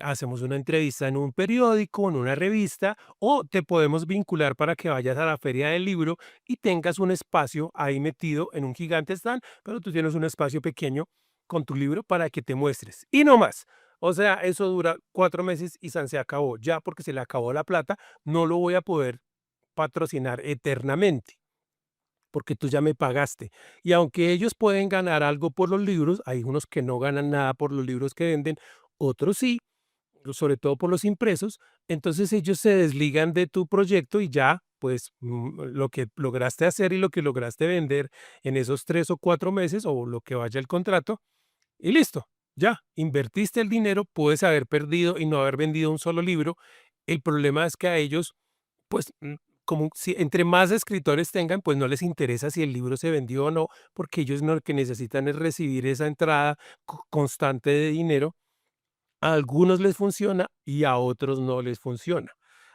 hacemos una entrevista en un periódico, en una revista, o te podemos vincular para que vayas a la feria del libro y tengas un espacio ahí metido en un gigante stand, pero tú tienes un espacio pequeño con tu libro para que te muestres. Y no más. O sea, eso dura 4 meses y se acabó. Ya porque se le acabó la plata, no lo voy a poder patrocinar eternamente. porque tú ya me pagaste. Y aunque ellos pueden ganar algo por los libros, hay unos que no ganan nada por los libros que venden, otros sí, sobre todo por los impresos, entonces ellos se desligan de tu proyecto y ya, pues lo que lograste hacer y lo que lograste vender en esos 3 o 4 meses o lo que vaya el contrato, y listo, ya, invertiste el dinero, puedes haber perdido y no haber vendido un solo libro. El problema es que a ellos, pues, como si entre más escritores tengan, pues no les interesa si el libro se vendió o no, porque ellos no lo que necesitan es recibir esa entrada constante de dinero. A algunos les funciona y a otros no les funciona.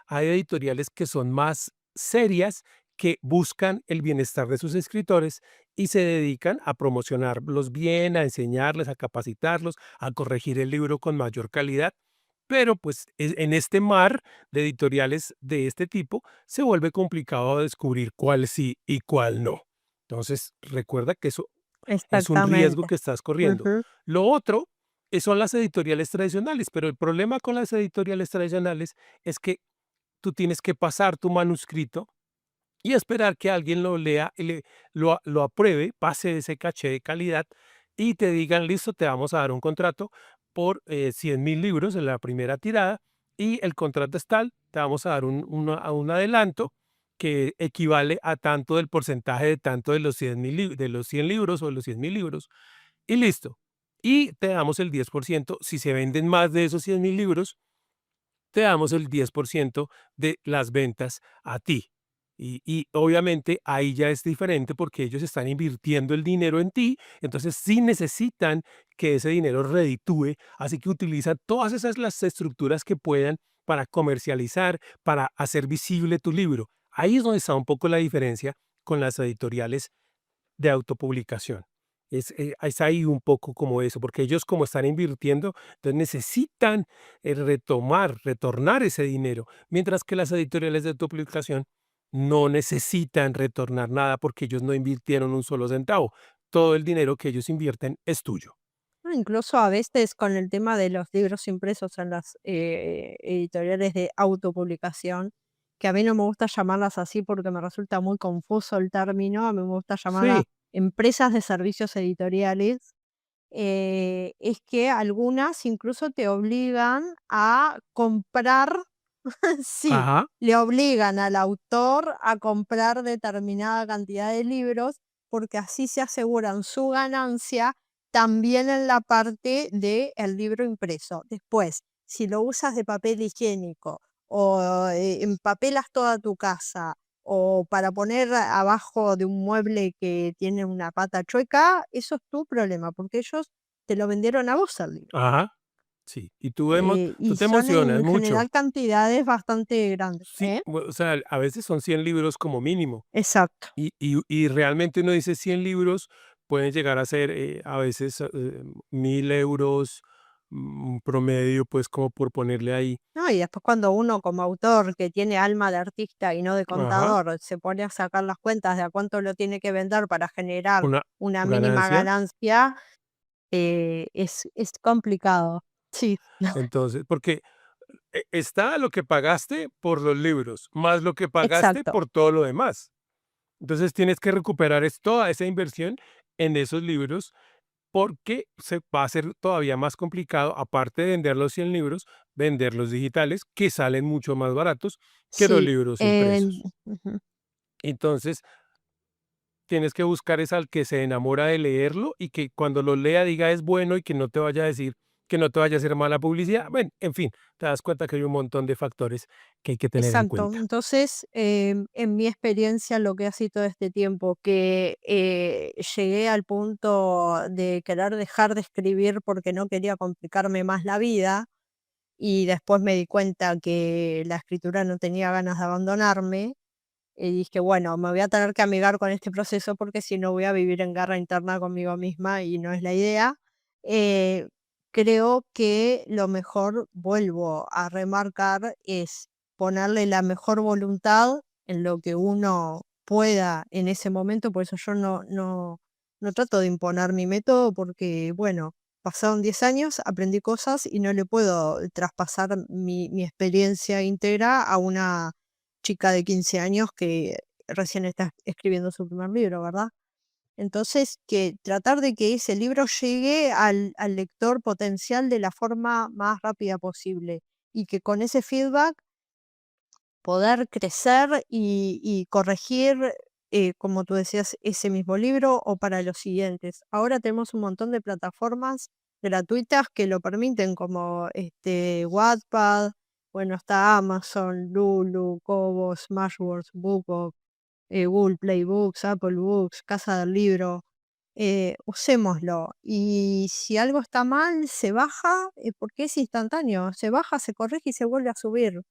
Hay editoriales que son más serias, que buscan el bienestar de sus escritores y se dedican a promocionarlos bien, a enseñarles, a capacitarlos, a corregir el libro con mayor calidad. Pero pues en este mar de editoriales de este tipo se vuelve complicado descubrir cuál sí y cuál no. Entonces, recuerda que eso es un riesgo Exactamente. que estás corriendo. Ujú. Lo otro son las editoriales tradicionales, pero el problema con las editoriales tradicionales es que tú tienes que pasar tu manuscrito y esperar que alguien lo lea y lo apruebe, pase ese caché de calidad y te digan, listo, te vamos a dar un contrato por 100.000 libros en la primera tirada y el contrato es tal, te vamos a dar un adelanto que equivale a tanto del porcentaje de tanto de los 100.000 de los 100 libros o de los 100.000 libros y listo. Y te damos el 10%. Si se venden más de esos 100.000 libros, te damos el 10% de las ventas a ti. Y obviamente ahí ya es diferente porque ellos están invirtiendo el dinero en ti, entonces sí necesitan que ese dinero reditúe, así que utilizan todas esas las estructuras que puedan para comercializar, para hacer visible tu libro. Ahí es donde está un poco la diferencia con las editoriales de autopublicación. Es ahí un poco como eso, porque ellos como están invirtiendo, entonces necesitan retornar ese dinero, mientras que las editoriales de autopublicación no necesitan retornar nada porque ellos no invirtieron un solo centavo. Todo el dinero que ellos invierten es tuyo. No, incluso a veces con el tema de los libros impresos en las, editoriales de autopublicación, que a mí no me gusta llamarlas así porque me resulta muy confuso el término, a mí me gusta llamarlas Sí, empresas de servicios editoriales, es que algunas incluso te obligan a comprar, sí, ajá, le obligan al autor a comprar determinada cantidad de libros, porque así se aseguran su ganancia también en la parte del libro impreso. Después, si lo usas de papel higiénico o empapelas toda tu casa o para poner abajo de un mueble que tiene una pata chueca, eso es tu problema, porque ellos te lo vendieron a vos el libro. ajá, sí. Y tú Y te son emocionas en mucho. general cantidades bastante grandes, Sí, ¿eh? o sea, a veces son 100 libros como mínimo. Exacto. Y realmente uno dice 100 libros, pueden llegar a ser, a veces, 1.000 euros, promedio, pues, como por ponerle ahí. No, y después cuando uno como autor que tiene alma de artista y no de Ajá, contador, se pone a sacar las cuentas de a cuánto lo tiene que vender para generar una una mínima ganancia. ganancia, es complicado. Sí, Entonces, porque está lo que pagaste por los libros, más lo que pagaste exacto. por todo lo demás. Entonces, tienes que recuperar toda esa inversión en esos libros porque se va a ser todavía más complicado, aparte de vender los 100 libros, vender los digitales, que salen mucho más baratos que los Sí, libros impresos. ujú. Entonces, tienes que buscar es al que se enamora de leerlo y que cuando lo lea diga es bueno y que no te vaya a decir que no te vaya a hacer mala publicidad. Bueno, en fin, te das cuenta que hay un montón de factores que hay que tener en Exacto. cuenta. Entonces, en mi experiencia, lo que ha sido todo este tiempo, que llegué al punto de querer dejar de escribir porque no quería complicarme más la vida y después me di cuenta que la escritura no tenía ganas de abandonarme y dije, bueno, me voy a tener que amigar con este proceso porque si no voy a vivir en guerra interna conmigo misma y no es la idea. Eh, Creo que lo mejor, vuelvo a remarcar, es ponerle la mejor voluntad en lo que uno pueda en ese momento. Por eso yo no trato de imponer mi método porque, bueno, pasaron 10 años, aprendí cosas y no le puedo traspasar mi experiencia íntegra a una chica de 15 años que recién está escribiendo su primer libro, ¿verdad? Entonces, que tratar de que ese libro llegue al lector potencial de la forma más rápida posible y que con ese feedback poder crecer y corregir, como tú decías, ese mismo libro o para los siguientes. Ahora tenemos un montón de plataformas gratuitas que lo permiten, como Wattpad, bueno, está Amazon, Lulu, Kobo, Smashwords, BookBook, Google Play Books, Apple Books, Casa del Libro. Usémoslo. Y si algo está mal, se baja, porque es instantáneo. Se baja, se corrige y se vuelve a subir.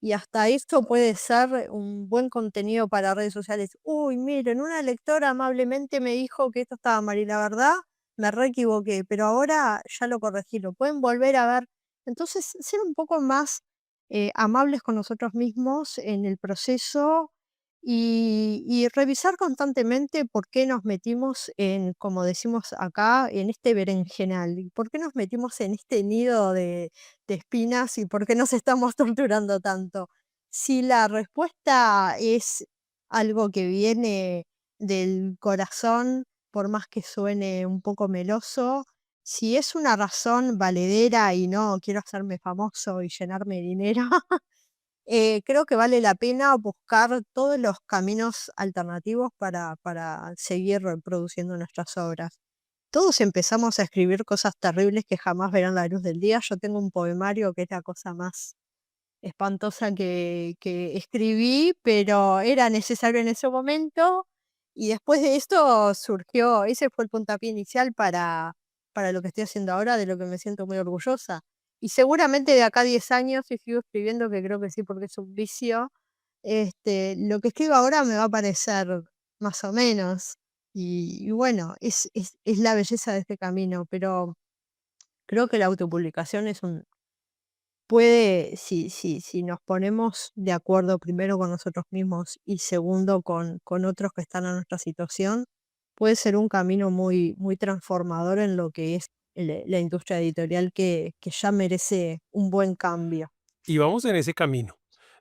Y hasta esto puede ser un buen contenido para redes sociales. Uy, miren, una lectora amablemente me dijo que esto estaba mal y la verdad me re equivoqué, pero ahora ya lo corregí, lo pueden volver a ver. Entonces, ser un poco más amables con nosotros mismos en el proceso y revisar constantemente por qué nos metimos en, como decimos acá, en este berenjenal, y por qué nos metimos en este nido de espinas y por qué nos estamos torturando tanto. Si la respuesta es algo que viene del corazón, por más que suene un poco meloso, si es una razón valedera y no quiero hacerme famoso y llenarme de dinero, creo que vale la pena buscar todos los caminos alternativos para seguir produciendo nuestras obras. Todos empezamos a escribir cosas terribles que jamás verán la luz del día. Yo tengo un poemario que es la cosa más espantosa que escribí, pero era necesario en ese momento. Y después de esto surgió, ese fue el puntapié inicial para lo que estoy haciendo ahora, de lo que me siento muy orgullosa. Y seguramente de acá a 10 años, si sigo escribiendo, que creo que sí, porque es un vicio, lo que escribo ahora me va a parecer más o menos. Y bueno, es la belleza de este camino, pero creo que la autopublicación es un, puede, si nos ponemos de acuerdo primero con nosotros mismos y segundo con otros que están en nuestra situación, puede ser un camino muy, muy transformador en lo que es la industria editorial que ya merece un buen cambio. Y vamos en ese camino.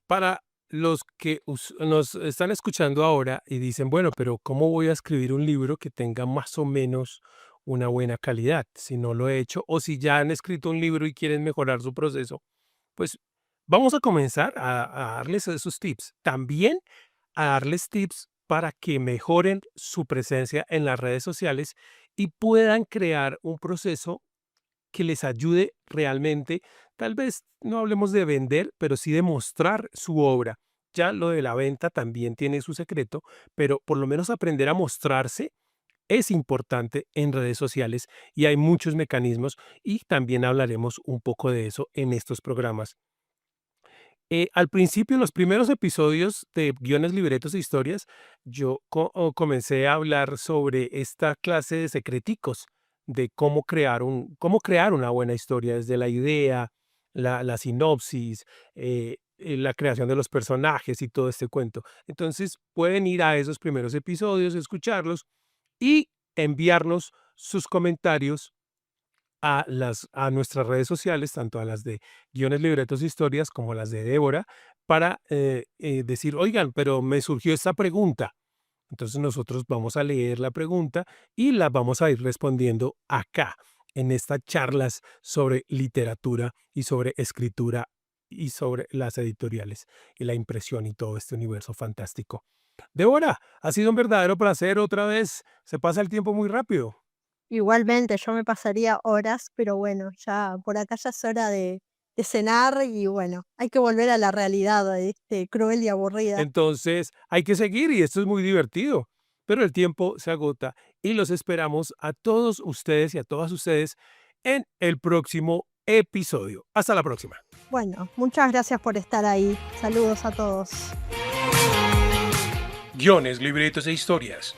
Para los que nos están escuchando ahora y dicen, bueno, pero ¿cómo voy a escribir un libro que tenga más o menos una buena calidad si no lo he hecho? O si ya han escrito un libro y quieren mejorar su proceso, pues vamos a comenzar a darles esos tips. También a darles tips para que mejoren su presencia en las redes sociales y puedan crear un proceso que les ayude realmente, tal vez no hablemos de vender, pero sí de mostrar su obra. Ya lo de la venta también tiene su secreto, pero por lo menos aprender a mostrarse es importante en redes sociales y hay muchos mecanismos y también hablaremos un poco de eso en estos programas. Al principio, en los primeros episodios de guiones, libretos e historias, yo comencé a hablar sobre esta clase de secreticos de cómo crear una buena historia, desde la idea, la sinopsis, la creación de los personajes y todo este cuento. Entonces, pueden ir a esos primeros episodios, escucharlos y enviarnos sus comentarios a nuestras redes sociales, tanto a las de Guiones, Libretos, Historias, como las de Débora, para decir, oigan, pero me surgió esta pregunta. Entonces nosotros vamos a leer la pregunta y la vamos a ir respondiendo acá, en estas charlas sobre literatura y sobre escritura y sobre las editoriales y la impresión y todo este universo fantástico. Débora, ha sido un verdadero placer otra vez. Se pasa el tiempo muy rápido. Igualmente, yo me pasaría horas, pero bueno, ya por acá ya es hora de cenar y bueno, hay que volver a la realidad, cruel y aburrida. Entonces, hay que seguir y esto es muy divertido, pero el tiempo se agota y los esperamos a todos ustedes y a todas ustedes en el próximo episodio. Hasta la próxima. Bueno, muchas gracias por estar ahí. Saludos a todos. Guiones, libretos e historias.